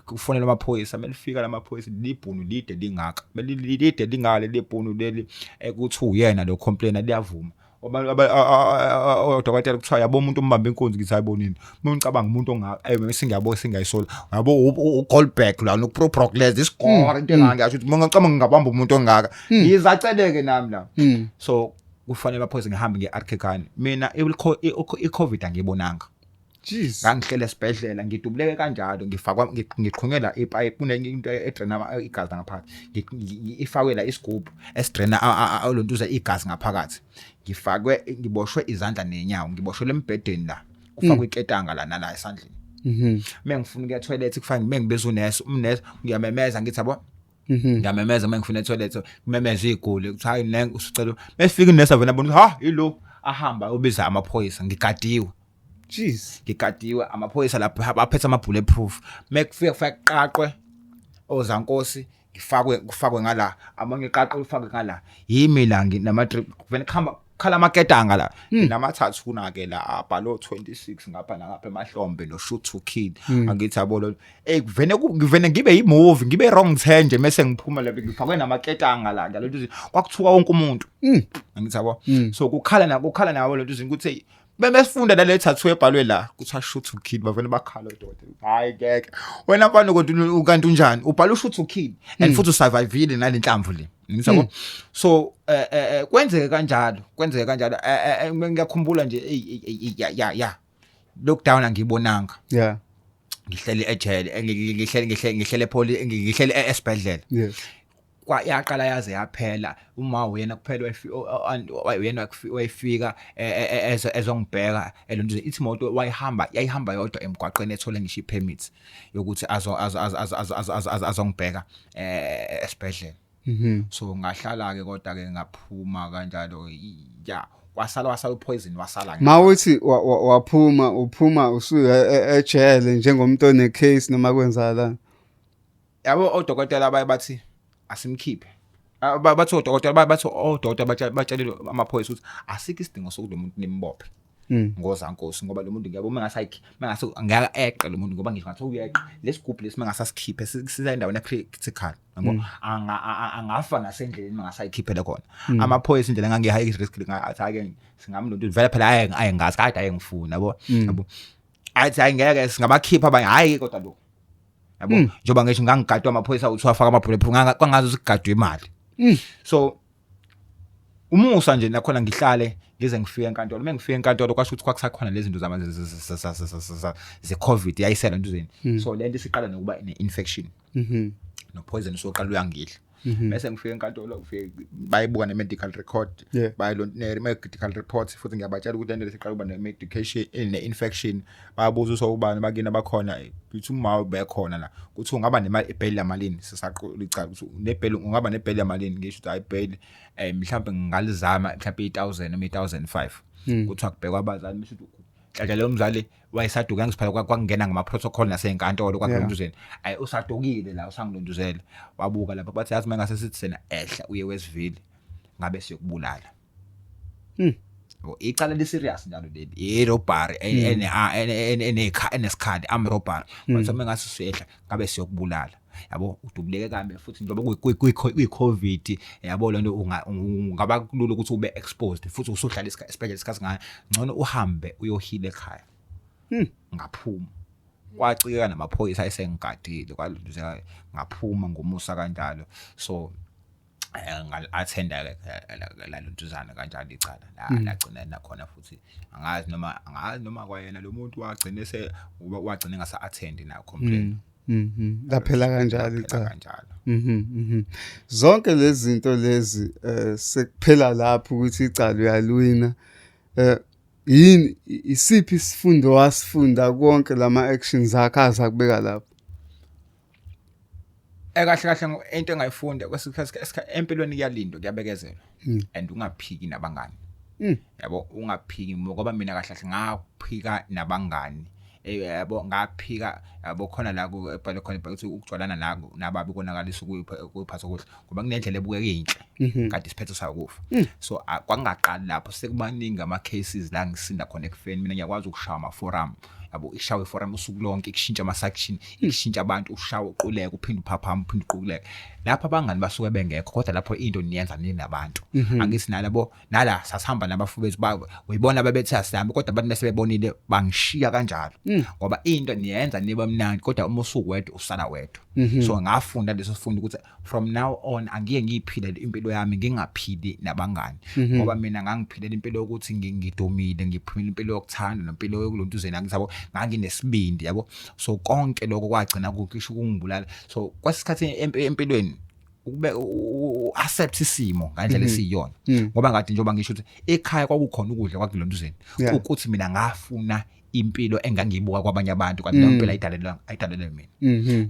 kufonela amaphoyisa melifika lamaphoyisa libhunu lide lingaka belilide lingale lebhunu leli kuthi uyena lo complainer liyavuma odokotela kuthiwa yabo umuntu umbambe inkunzi ngithi ayibonini ngicabanga umuntu ongaka singiyabo singayisola yabo uGoldberg la no Proprocles iscore into engangasho ukuthi ngicabanga ngingabamba umuntu ongaka ngizaceleke nami la so kufanele baphoze ngihambe ngeArchegani mina iCovid angiyibonanga jeez ngangihlele esibhedlela ngidubuleke kanjalo ngifakwa ngiqhungela ipipe kunento edraina igazi ngaphakathi ifakela isigubhu esidrena olontuza igazi ngaphakathi ngifakwe ngiboshwe izandla nenyawo ngiboshwe embedeni la kufakwe iketanga la nala esandleni mengifuna ukuya toilet kufana mengibeza unesi ngiyamemeza ngithi yabo ngiyamemeza mengifuna etoilet kumemeza igoli kuthi hayi nengi usicela mesifika unesi avena bona ha yilo ahamba ubiza amaphoyisa ngigadiwe. Jeez ngigadiwe amaphoyisa lapha baphethe ama bulletproof mekufika qaqwe ozankosi kufakwe ngala amanye qaqwe ufake ngala yimi la nginama drip vele khala amaketanga la nginama-tattoo na ke la abhalo 26 ngapha nangapha emahlombe no shoot to kill angithi yabo kuvene ngibe yimovie ngibe wrong turn nje mase ngiphuma lapha ngifakwe namaketanga la ngalento izinto kwakuthuka wonke umuntu angithi yabo so kukhala nabo lento izinto ukuthi bemesifunda nale tattoo ebhalwe la kuthiwa shoot to kill bavele bakhala odokotela hayi ngeke wena mfana ukanti unjani ubhala shoot to kill and futhi usurvive nalenhlamvu le ngizabo so kwenzeke kanjalo ngiyakhumbula nje ya lockdown angiyibonanga ngihleli ejele ngihleli esibhedlela yaqala yaze yaphela uma uyena kuphela uyena wayefika ezongibheka elonto ithi imoto yayihamba yodwa emgwaqeni ethola ngisho ipermit yokuthi azongibheka esibhedlela so ngahlala ke kodwa ke ngaphuma kanjalo wasala upoison wasala mawuthi uphuma usuya ejele njengomuntu one case noma kwenzala yabo odokotela bathi asimkhiphe bathi odokotela batshelile amaphoyisa ukuthi asikho isidingo sokuthi lo muntu nimbophe ngozankosi ngoba lo muntu ngiyabo mengase ngeke eqe lo muntu ngoba ngisho ngathi uyeqe lesigubhu lesi mengasasikhiphe siza endaweni critical yabo angafa nasendleleni mengasayikhiphela khona amaphoyisa indlela ngangi high risk ngathi ake singamlonto vele phela ayengazi kade ayengifuna yabo athi ayengeke singabakhipha abanye hayi kodwa lo yabo njoba ngisho ngangigadwa amaphoyisa uthi wafaka amabhulletproof kwangazi ukugadwa imali so umusa nje nakhona ngihlale ngize ngifike enkantolo mengifike enkantolo kwasho ukuthi kwakusakhona lezi zinto ze COVID yayisela entuzeni so lento isiqala nokuba ine-infection no poison soqala uyangidla bese ngifike enkantolo bayibuka ne-medical record bayilona-medical report futhi ngiyabatshela ukuthi lento lesiqala kuba ne-medication ne-infection bayabuza usokubani bakini abakhona bithi uma bekhona la kuthi ungaba nemali ebheli yamalini sisaqula icala ukuthi nebheli ungaba nebheli yamalini ngisho ukuthi ayibheli mhlawumbe ngalizama mhlawumbe 1000 noma 1005 kuthi akubhekwa abazali bese hlala lo mzali wayesaduka ngisiphala kwakungena ngama protocol nasenkantolo kwakhulumuzeni usadukile la usangilonduzela wabuka lapha bathi yazi mangase sithi sena ehla uye wesivile ngabe siyokubulala icala le serious njalo leli robbery enesikhali am robbery bathi mangase siyehla ngabe siyokubulala yabo udubuleke kambe futhi njengoba kuyi-COVID yabo lento ungaba kulula ukuthi ube exposed futhi usuhlala esibhedlela isikhathi ngayo ngcono uhambe uyohila ekhaya ngaphuma kwacika namaphoyisa ayengigadile kwalunduza ngaphuma ngomusa kanjalo so ngal-attenda la lontuzana kanjalo icala lagcina nakhona futhi angazi noma kwayena lo muntu wagcina ngasa attend na complain Laphela kanjalo icala. Kanjalo. Zonke lezi zinto lezi sekuphela lapho ukuthi icala uyalwina. Yini isiphi isifundo wasifunda konke lama actions akhe azakubeka lapho? Kahle into engayifunda kwesikhathi empilweni kuyalindwa kuyabekezelwa and ungaphiki nabangani. Yabo ungaphiki ngoba mina kahle ngaphika nabangani. Yabo ngaphika yabo khona la kubhale khona ukuthi ukugcwalana nako nababi konakalisa ukuyiphatha kuhle ngoba kunendlela ebukeke inhle kade isiphetho sayo kufa. So kwangaqali lapho sekubaningi ama cases la ngisinda khona ekufeni mina ngiyakwazi ukushaya ama forum. Yabo ishawe forum usuku lonke ikushintsha ama section ikushintsha abantu ushawe uquleke uphinde uphaphama uphinde uquleke lapha abangani basuke bengekho kodwa lapho into niyenza nini nabantu angithi nalabo nala sasihamba nabafowethu uyibona babethe asihambe kodwa abantu bese bebonile bangishiya kanjalo ngoba into niyenza niba mnandi kodwa uma usuku wedwa usala wedwa. So ngafunda leso sifundo ukuthi from now on angiye ngiyiphile impilo yami ngingaphili nabangani ngoba mina ngangiphilela impilo yokuthi ngidumile ngiphila impilo yokuthanda nempilo yokulontuzeni angizabo nganginesibindi yabo. So konke lokho kwagcina ukukisho ukungibulala. So kwasikhathi empilweni ukube accept isimo ngandlela esiyona ngoba ngathi njengoba ngisho ukuthi ekhaya kwakukhona ukudla kwakulontuzeni ukuthi mina ngafuna impilo engangiyibuka kwabanye abantu kanti leyo mpilo ayidalelwe mina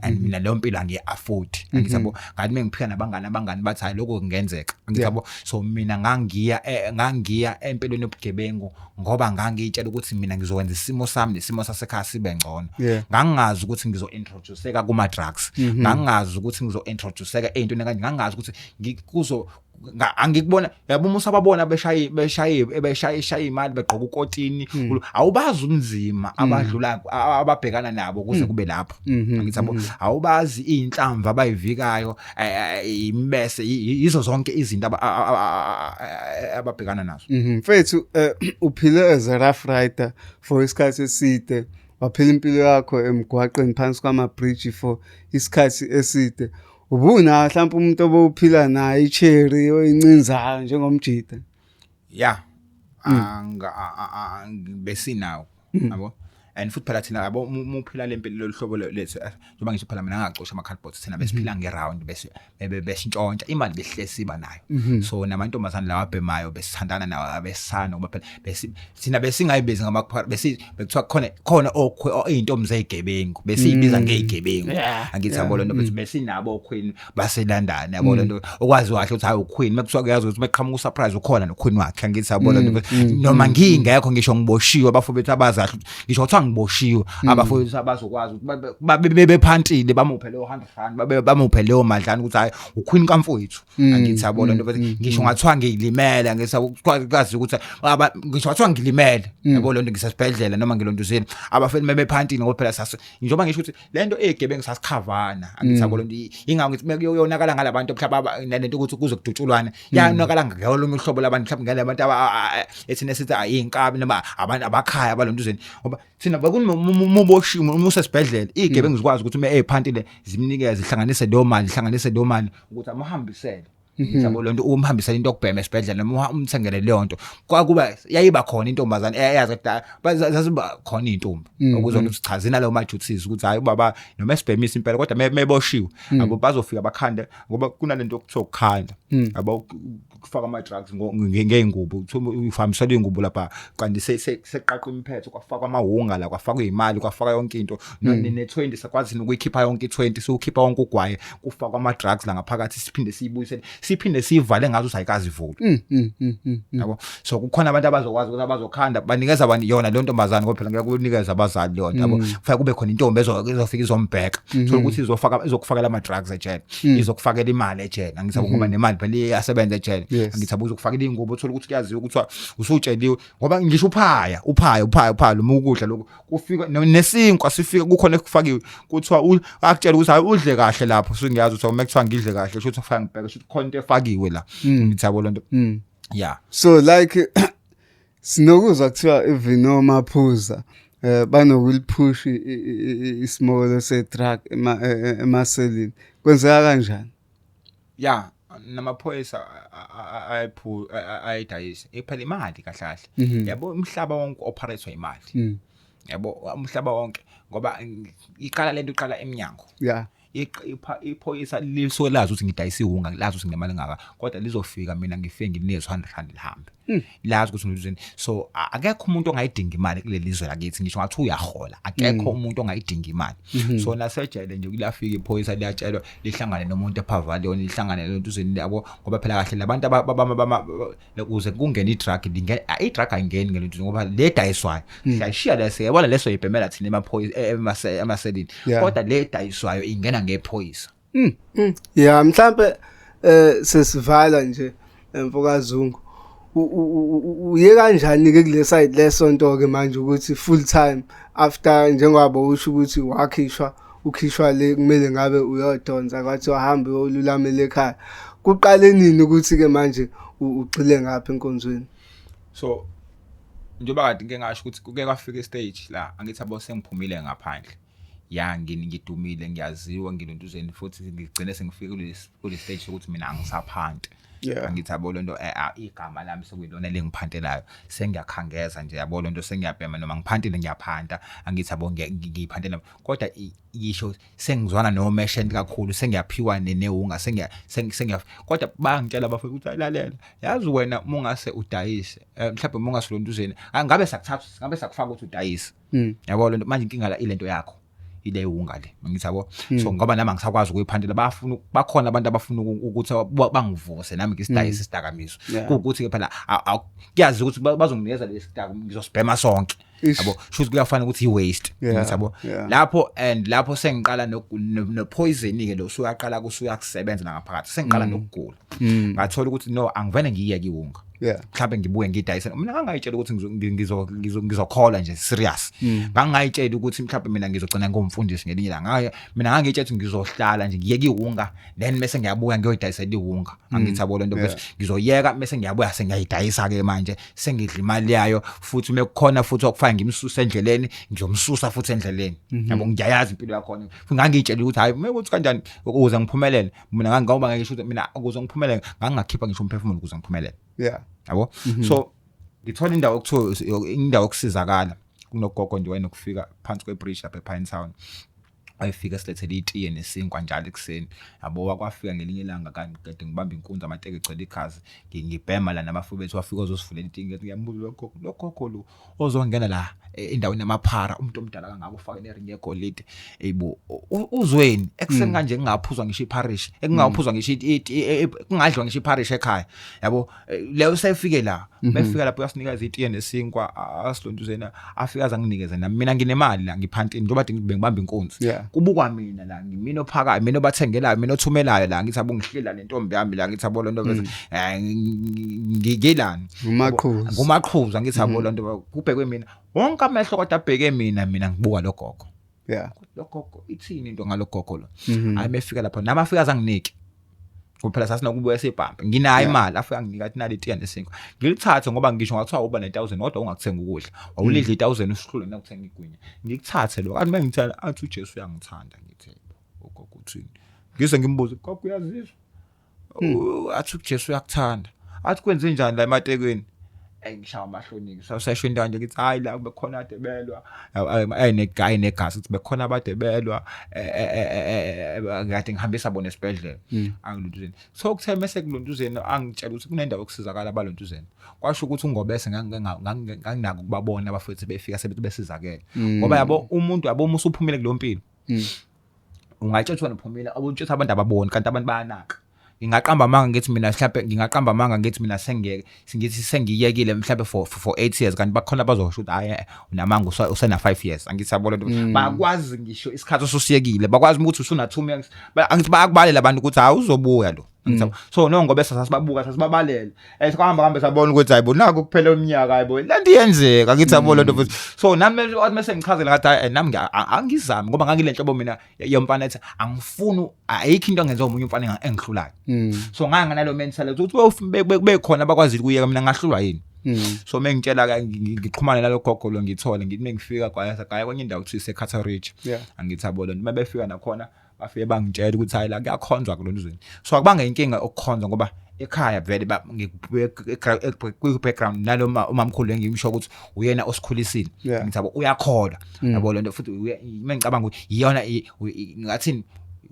and mina leyo mpilo angiyi-afford angizabo ngathi mengiphika nabangani bathi hayi lokho kungenzeka angizabo. So mina ngangiya empilweni yobugebengu ngoba ngangitshela ukuthi mina ngizokwenza isimo sami nesimo sasekhaya sibe ngcono. Ngangazi ukuthi ngizo-introduceka kuma-drugs ngangazi ukuthi ngizo-introduceka ey'ntweni kanje ngangazi ukuthi angikubona yabo umusa babona beshaya imali begqoka ukotini awubazi umzima abadlula ababhekana nabo kuze kube lapho ngithabo awubazi inhlamvu abayivikayo imbese izo zonke izinto ababhekana nazo. Mfethu uphile as a rough rider for isikhathi eside waphila impilo yakho emgwaqeni phansi kwama-bridge for isikhathi eside. Ubuna mhlawumbe umuntu obowuphila naye icherry oyincinzayo njengomjida? Yeah. Besinawo yabo. And futhi phela thina yabo umuphila lempilo loluhlobo lethu njengoba ngisho phela mina ngacosha ama cardboards thina besiphila ngeround bese besintshontsha imali behlesiba nayo. So namantombazana lawa abhemayo besithandana nawo abesana ngoba phela thina besingayibezi bekuthiwa khona izintombi zezigebengu besiyibiza ngezigebengu angithi yabo lento besinabo oqueen baselandana yabo lento okwazi kahle ukuthi hayi uqueen mekuthiwa kuyazi ukuthi meqhamuka usurprise ukhona noqueen wakhe angithi yabo lento noma ngingekho ngisho ngiboshiwe abafowethu abazahle ngisho ngiboshiwe abafowethu abazokwazi ukuthi bebephantile bamuphe leyo 100 rand bamuphe leyo madlana ukuthi hayi uqueen kamfowethu angithi yabo lento ngisho ngathiwa ngilimele ngisakwazi ukuthi ngisho ngathiwa ngilimele yabo lento ngisesibhedlela noma ngilontuzeni abafowethu bebephantile ngoba phela sase njengoba ngisho ukuthi lento ezigebengu sasikhavana angithi yabo lento inga ngithi mekuyonakala ngalabantu mhlawumbe nalento ukuthi kuze kudutshulwane yanakala ngolunye uhlobo labantu mhlawumbe ngalabantu ethina sithi ayinkabi noma abantu abakhaya abalontuzeni ngoba thina bakuboshiwe umusesibhedlela izigebengu zikwazi ukuthi uma eziphantile zimnikeze ihlanganise leyo mali ukuthi amahambisele ngiyabo lento umhambisela into okubhema esibhedlela noma umthengele leyo nto kwakuba yayiba khona intombazana eyazi ekudala bazaziba khona izintombi ukuzona ukuthi chazina leyo majutis ukuthi hayi baba noma esibhemisa impela kodwa meboshiwe abo bazofika bakhanda ngoba kunalento okuthiwa ukukhanda abo kufaka ama drugs ngeingubo ufahamisela ingubo lapha kanti seqaqqa imphetho kwafaka amahunga la kwafaka izimali kwafaka yonke into ne20 sakwazi ukuyikhipha yonke i20 sokukhipha wonke ugwaye kufaka ama drugs la ngaphakathi siphinde sivale ngazo sayikazi ivula yabo. So kukhona abantu abazokwazi ukuthi abazokhanda banikeza abantu yona le ntombazana ngoba phela ngeke kunikeza abazali leyo nto yabo. Kufanele kube khona intombi ezofika izombheka so ukuthi izokufakela ama drugs ejele izokufakela imali ejele angizabo ngoba nemali phela iyasebenza ejele angithabuza ukufakela ingubo uthola ukuthi kuyaziwa ukuthi usutsheliwe ngoba ngisho uphaya lo ukudla lokho kufika nesinkwa sifika kukhona ekufakiwe kuthiwa akutshela ukuthi hayi udle kahle lapho singiyazi ukuthi mekuthiwa ngidle kahle kusho ukuthi ufaka ngibheka ukuthi khona into efakiwe la ngithabo lonto yeah. So like sinokuzwa kuthiwa even noma phuza banokulipush isimolo se-drug emaselini kwenzeka kanjani? Yeah, namaphoyisa ayidayisa iphela imali kahle yabo umhlaba wonke operatewa imali yabo umhlaba wonke ngoba iqala lento iqala eminyango iphoyisa lisolazi ukuthi ngidayisa ihunga lazi ukuthi nginemali ngaka kodwa lizofika mina ngifike ngineze 100 rand lihambe lazi ukuthi ngizweni so akekho umuntu ongayidinga imali kuleli lizwe lakithi ngisho ngathi uyahola akekho umuntu ongayidinga imali so nasejele nje kulafika iphoyisa liyatshelwa lihlangane nomuntu epavalion lihlangane lentuzeni yabo ngoba phela kahle labantu ukuze kungena idrug idrug ayingeni ngelento ngoba le dayiswayo siyashiya lese yabona leso ibhemela thina emaphoyisa emaselini kodwa le dayiswayo ingena ngephoyisa yeah mhlambe sesivala nje Mfokazungu uye kanjani ke kule side lesonto ke manje ukuthi full time after njengoba usho ukuthi ukhishwa le kumele ngabe uyodonsa kwathi wahambe uyolulamela ekhaya kuqale nini ukuthi ke manje ugxile ngapha enkonzweni so njengoba kade ngingasho ukuthi kuke kwafika stage la angithi abo sengiphumile ngaphandle ngidumile ngiyaziwa ngilontuzeni futhi ngigcine sengifike kule stage ukuthi mina angisaphanti angithi yabo lonto igama lami sekuyilona lengiphantelayo sengiyakhangeza nje yabo lonto sengiyabhema noma ngiphantile ngiyaphanta angithi yabo ngiyiphantela kodwa yisho sengizwana no merchant kakhulu sengiyaphiwa nehunga sengiya kodwa bangitshela abafika ukuthi ayilalela yazi wena mungase udayise mhlawumbe mungase lontuzeni ngabe sakuthatha ngabe sakufaka ukuthi udayise yabo lonto manje inkinga la ilento yakho ile hunga le ngithi yabo so ngoba nami angisakwazi ukuyiphandela bakhona abantu abafuna ukuthi bangivuse nami ngisidayise isidakamizwa ukuthi ke phela kuyazi ukuthi bazonginikeza lesidaka ngizosibhema sonke yabo shothi kuyafana ukuthi i-waste ngithi yabo lapho sengiqala no poison ke lo usuyaqala kusuyakusebenza ngaphakathi sengiqala nokugula ngathola ukuthi no angivene ngiyeke ihunga mhlawumbe ngibuye ngidayise mina ngangayitshela ukuthi ngizokhola nje serious ngangayitshela ukuthi mhlawumbe mina ngizogcina ngomfundisi ngelinye ilanga mina ngangayitshela ukuthi ngizohlala nje ngiyeke ihunga then bese ngiyabuya ngiyoyidayisela ihunga angithi yabo lento bese ngizoyeka bese ngiyabuya sengiyayidayisa ke manje sengidla imali yayo futhi mekukhona futhi okufana ngimsusa endleleni ngiyomsusa futhi endleleni yabo ngiyayazi impilo yakhona ngangayitshela ukuthi hayi mekuthi kanjani ukuze ngiphumelele mina ngoba ngisho ukuthi mina ukuze ngiphumelele ngangakhipha ngisho umphefumulo ukuze ngiphumelele yabo so ngithola indawo okuthiwa indawo yokusizakala kunogogo nje wena ukufika phansi kwebridge lapha ePinetown ayifika silethele itiye nesinkwa njalo ekseni yabo wakwafika ngelinye ilanga kanti kade ngibamba inkunzi amateke egcwele ikhazi ngibhema la nabafowethu wafika uzosivulela itingi ngithi ngiyambuza lokho lo ozongena la endaweni yamaphara umuntu omdala kangaka ufaka nering yegolide eyibo uzweni ekseni kanje ngingaphuzwa ngisho iparish engingaphuzwa ngisho kungadlwa ngisho iparish ekhaya yabo leyo sayifike la befika lapho yasinikeza itiye nesinkwa asilontuzena afika zanginikeza nami mina nginemali la ngiphantini njengoba ngibamba inkunzi kubukwa mina la ngimino phaka mina obathengelayo mina othumelayo la ngithi abungihlela lentombi yami la ngithi abo lonto bese ngigilani ngumaqhuza ngithi abo lonto kubhekwe mina wonke amehlo kodwa abheke mina ngibuka logogo logogo ithini into ngalogogo lo ayimefika lapha namafika zanginike kuphela sasinokubuya esebhambe nginayo imali afika nginika athi nali itiya nesinkwa ngilithathe ngoba ngisho ngathiwa uba ne1000 kodwa ungakuthenga ukudla awulidla i1000 usihlule nakuthenga igwinya ngikuthathe lo kanti mengithanda athi uJesu uyangithanda ngithi ugogo uthini ngise ngimbuza gogo uyazizwa athi uJesu uyakuthanda athi kwenze njani la ematekweni ngishawa amahloniki sasesho indawo nje ngithi hayi la bekhona adebelwa ayinegasi ukuthi bekhona abadebelwa ngade ngihambisa bona esibhedlela angilontuzeni so kuthe mase kulontuzeni angitshela ukuthi kunendawo yokusizakala abalontuzeni kwasho ukuthi ungobese nganginako ukubabona abafethu befika sebethi besizakele ngoba yabo umuntu yabo umusuphumile kulompilo ungayitshethwa nophumile abontshetha abantu ababoni kanti abantu bayanaka ngingaqamba amanga ngithi mina mhlawumbe ngingaqamba amanga ngithi mina sengiyekile mhlawumbe for 8 years kanti bakhona bazosho ukuthi hayi unamanga usena 5 years angithi yabona bakwazi ngisho isikhathi osiyekile bakwazi ukuthi usuna 2 years angithi bayakubalela abantu ukuthi hayi uzobuya lo so no ngoba sasibabuka sasibabalela sikhamba sabona ukuthi hayibo nako kuphela umnyaka hayibo lento iyenzeka ngithi yabona lonto futhi so nami mase ngichazela ngathi nami angizami ngoba ngangile nhlobo mina yomfana ethi angifuni ayikho into engenza omunye umfana engihlulayo so nganganalo mentality ukuthi bekhona abakwazi ukuyeka mina ngahlulwa yini so mengitshela ngiqhumana nalo gogo lo ngithole ngithi mengifika kwaya kwenye indawo kuthi seCarter Ridge angithi yabona mabefika nakhona bafike bangitshela ukuthi hayi la kuyakhonzwa kulontuzeni so akubanga inkinga okukhonza ngoba ekhaya vele background naloma umamkhulu engimsho ukuthi uyena osikhulisile ngithi yabo uyakhola yabo lento futhi ngicabanga ukuthi iyona ngathini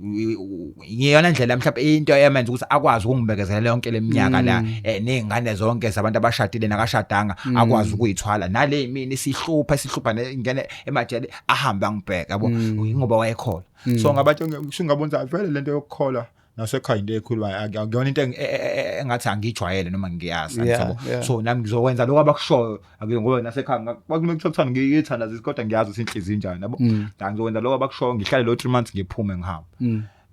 ngiyona ndlela mhlawumbe into eyenza ukuthi akwazi ukungibekezela yonke leminyaka la nezingane zonke zabantu abashadile nakashadanga akwazi ukuyithwala nale imini sihlupha ngene emajele ahamba ngibheka yabo ngoba wayekhola so ngabathi ngingabonza vele lento yokukhola nasekhaya into ekhuluma akuyona into engathi angijwayele noma ngiyazi yabo so nami ngizokwenza lokho abakushoyo ngoba nasekhaya kwakumekuthana ngiyithanda kodwa ngiyazi ukuthi inhliziyo injani yabo ngizokwenza lokho abakushoyo ngihlale lo 3 months ngiphume ngihamba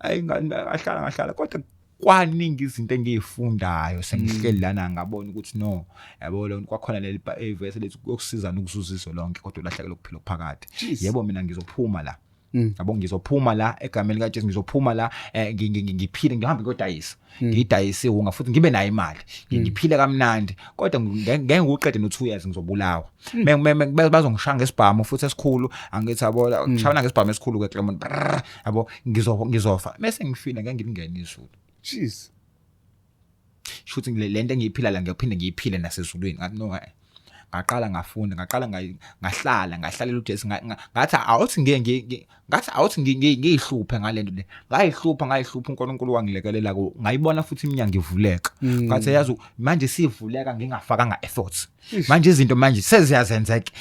ayi ngahlala kodwa kwaningi izinto engiyifundayo sengihleli lana ngabona ukuthi no yabo lo kwakhona leli verse lethi ukusiza nokuzuziso lonke kodwa ulahlekela ukuphila okuphakathi yebo mina ngizophuma la yabo ngizophuma la egameni kaJesu ngizophuma la ngiphile ngihambe ngodayisa ngidayise unga futhi ngibe nayo imali ngiphile kamnandi kodwa ngeke ngiqede no 2 years ngizobulawa bazongishaya ngesibhamu futhi esikhulu angithi yabo ngishayana ngesibhamu esikhulu ke Clement yabo ngizofa bese ngifile ngeke ngilingeniso jeez shooting lento engiyiphila la ngiyophinde ngiyiphile nasezulwini ngathi no ngaqala ngafunda ngaqala ngahlalela uJesu ngathi awuthi ngiyihluphe ngalento le ngayihlupha uNkulunkulu wangilekelela ko ngayibona futhi iminyango ivuleka ngathi yazi manje sivuleka ngingafakanga efforts manje izinto manje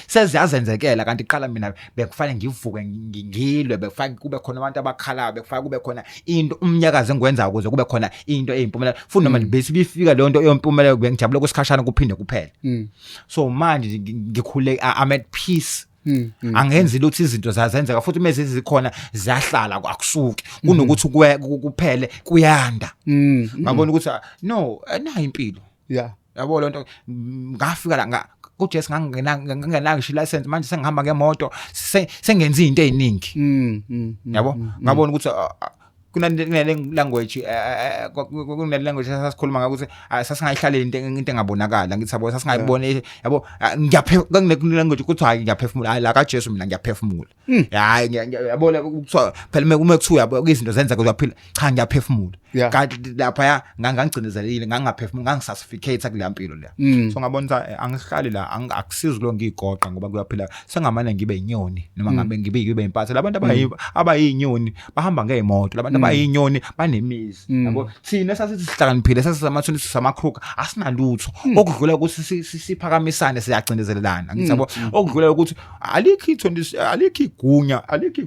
seziyazenzekela kanti qala mina bekufanele ngivuke ngilwe bekufanele kube khona abantu abakhalayo bekufanele kube khona into umnyakazo engikwenza ukuze kube khona into eyimpumelelo futhi noma bese bifika le nto eyimpumelelo ngijabula kwesikhashana kuphinde kuphela so manje ngikhule I'm at peace angenzi lutho izinto zazenzeka futhi mase zikhona ziyahlala akusuki kunokuthi kuphele kuyanda ngabona ukuthi no nayo impilo yabo lonto ngafika la kuJesu ngangenanga ngisho license manje sengihamba ngemoto sengenza izinto eziningi yabo ngabona ukuthi language sasikhuluma ngakuthi sasingayihlala into engabonakala ngithi yabo sasingayibone yabo language ukuthi hayi ngiyaphefumula hayi la kaJesu mina ngiyaphefumula hayi yabona kuthiwa phela uma kuthiwa yabo izinto zenzeka uyaphila cha ngiyaphefumula kanti lapha ngangigcinezelile ngangaphefumula ngangisassificate kule mpilo la so ngabona angihlali la akusizi lo ngigoqa ngoba kuyaphila sengamane ngibe inyoni noma ngabe ngibe impatha labantu abayinyoni bahamba ngeemoto labantu abayinyoni banemizi yabo thina sasithi sihlakaniphile sasisamathuni sisamakruka asinalutho okudlula ukuthi siphakamisane siyagcindezelelana ngithi yabo okudlula ukuthi alikho igunya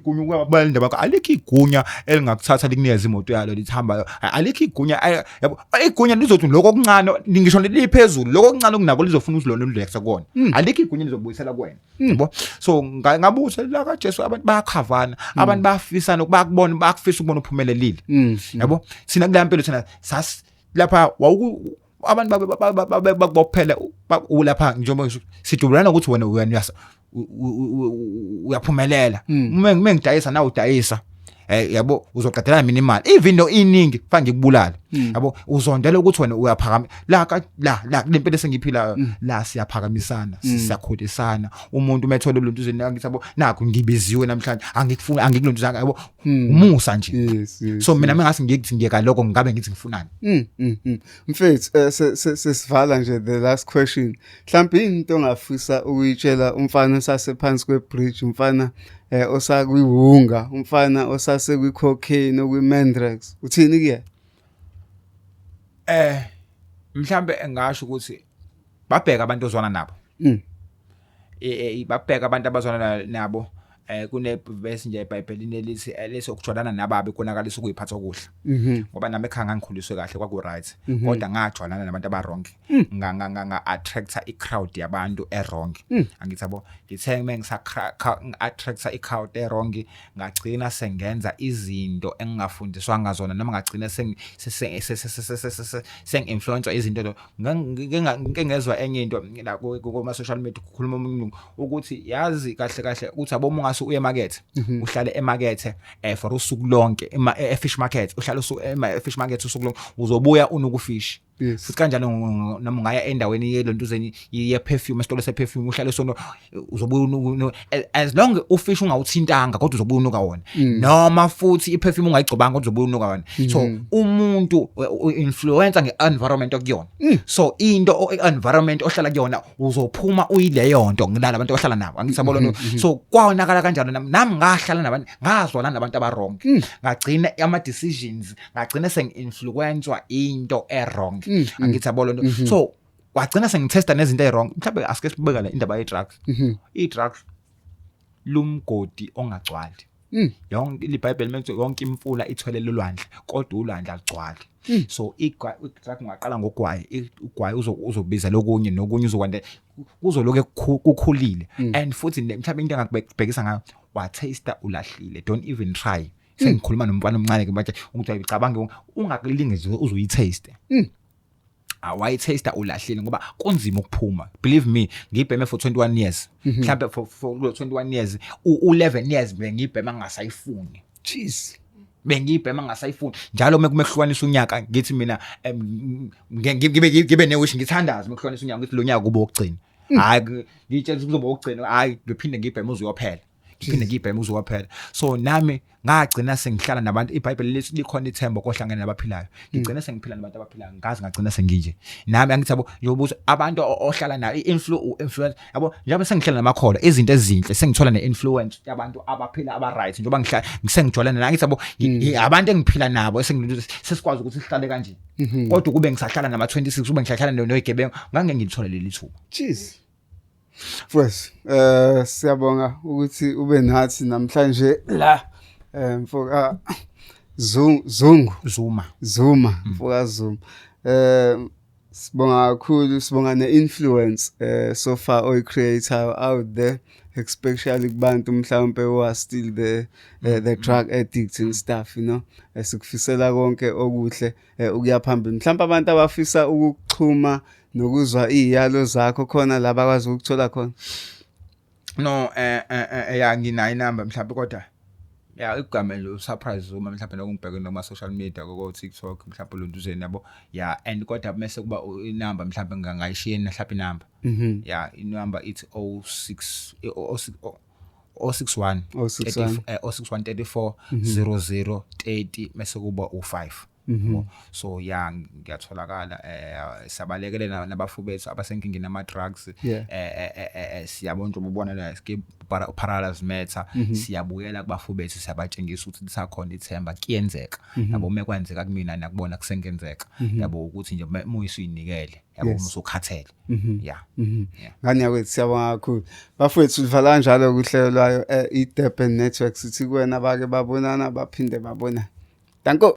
ukubala bakho alikho igunya elingakuthatha likunikeza imoto yalo lithamba alikho igunya yabo igunya lizothi lokho okuncane ngisho liphezulu lokho okuncane okunako lizofuna uzilona ulekisa kuona alikho igunya lizobuyisela kuwena yabo so ngabuza la kaJesu abantu bayakhavana abantu bayafisana ukubakubona bakufisa ukubona uphumelelile yabo sina kule mpilo thina lapha abantu bakubophela ulapha njengoba sidubulana ukuthi wena uyaphumelela uma ngidayisa nawe udayisa yabo uzoqedela mina imali even though iningi kufanele ngikubulala yabo uzondela ukuthi wena uyaphakama la lempilo sengiphila la siyaphakamisana siyakhodisana umuntu umethola lo ntuzeni ngithi yabo nakho ngibiziwe namhlanje angikufuni angikulonduzanga yabo umusa nje so mina mengase ngithi ngiyeka lokho ngabe ngithi ngifunani mfethu sesivala nje the last question mhlawumbe into ongafisa ukuyitshela umfana osasephansi kwebridge umfana osakwiwunga umfana osase kwicocaine okwimandrax uthini ke mhlambe engasho ukuthi babheka abantu ozwana nabo babheka abantu abazwana nabo kuneverse nje eBhayibhelini elithi lesokujwalana nababe konakalisa ukuyiphatha okuhle ngoba nami ekhaya ngangikhuliswe kahle kwaku right kodwa ngajwalana nabantu abaronke nga attracta i-crowd yabantu errong angithi yabo ngithe mengisa attracta i-crowd errong ngagcina sengenza izinto engingafundiswa ngazona noma ngagcina seng-influence izinto ngengezwa enye into la kuma social media kukhuluma umuntu ukuthi yazi kahle ukuthi abo uye emarket uhlale emarket for usuku lonke efish market uhlala efish market usuku lonke uzobuya unokufish Yes. futhi kanjalo noma ungaya endaweni yelontuzeni ye perfume esitolo se perfume uhlale sono uzobuya as long ufisha ungawuthintanga kodwa uzobuya unuka wona noma futhi I perfume ungayigcobanga kodwa uzobuya unuka wona so umuntu influencer nge-environment okuyona so into environment ohlala kuyona uzophuma uyileyo nto ngalabantu abahlala nabo angisabona so kwawonakala kanjalo nami ngahlala nabantu ngazwana nabantu abarong ngagcina ama decisions ngagcina sengi-influencewa into wrong angithabolo nto so wagcina sengitesta nezinto wrong mhlawumbe asike sibeka la indaba ye drugs i-drugs lumgodi ongagcwali yonke iBhayibheli menze yonke imfula ithwele ulwandle kodwa ulwandle aligcwali so i-drug ungaqala ngogwayi ugwayi uzobiza lokunye nokunye uzokwande kuzoloke kukhulile and futhi mhlawumbe into engakubhekisa ngayo wa-taster ulahlile don't even try sengikhuluma nomfana omncane ke bathi ukuthi uyicabange ungakulinge uzoyitaste awayitaste ulahlile ngoba kunzima ukuphuma believe me ngibheme for 21 years mhlawumbe for 21 years u11 years bengibhema ngasayifuni jeez bengibhema ngasayifuni njalo mekuhlukanisa unyaka ngithi mina ngibe newish ngithandaza mekuhlukanisa unyaka ngithi lo nyaka kuba okugcina hayi ngitshela kuzoba okugcina hayi ngiphinde ngibheme uzoyophela ngiphinde ngibheme uzowaphela so nami ngagcina sengihlala nabantu iBhayibheli likhona ithemba kohlangene nabaphilayo ngigcina sengiphila nabantu abaphilayo ngazi ngagcina senginje nami angithabo ngiyobuza abantu ohlala nayo influence yabo njengoba sengihlala namakhola izinto ezinhle sengithola neinfluence yabantu abaphila abaright njengoba ngisengijwalana na ngithabo abantu engiphila nabo sesikwazi ukuthi sihlale kanje kodwa kube ngisahlala nama 26 ube ngihlala noyigebengu ngangeke ngilithola leli thuba jeez Fresh siyabonga ukuthi ube nathi namhlanje la mfoka Zuma mfoka Zuma sibonga kakhulu sibonga ne-influence so far oy creator out there especially kubantu mhlawumbe who are still the drug addicts and stuff you know sikufisela konke okuhle ukuya phambili mhlawumbe abantu abafisa ukuxhuma nokuzwa iziyalo zakho khona la bakwazi ukuthola khona no ya ngina inamba mhlawumbe kodwa ya igama lo surprise uma mhlawumbe nokungibheka noma social media ko TikTok mhlawumbe lontuzeni yabo ya and kodwa bese kuba inamba mhlawumbe ngangayishiya mhlawumbe inamba ya inamba it's 061 34 00 30 bese kuba u5 so ya ngiyatholakala sabalekele nabafubethu abasenkingeni ama drugs siyabona ubona la skip paralysis matter siyabuyela kubafubethu siyabatshengisa ukuthi lisakhona ithemba kuyenzeka yabo mekwenzeka kumina nakubona kusengenzeka yabo ukuthi nje muyinikele yabo musukhathele ngani yakwethu siyabonga kakhulu bafowethu livala kanjalo kuhlelo lwayo iDurban Network sithi kuwena bake babonana baphinde babona Danko.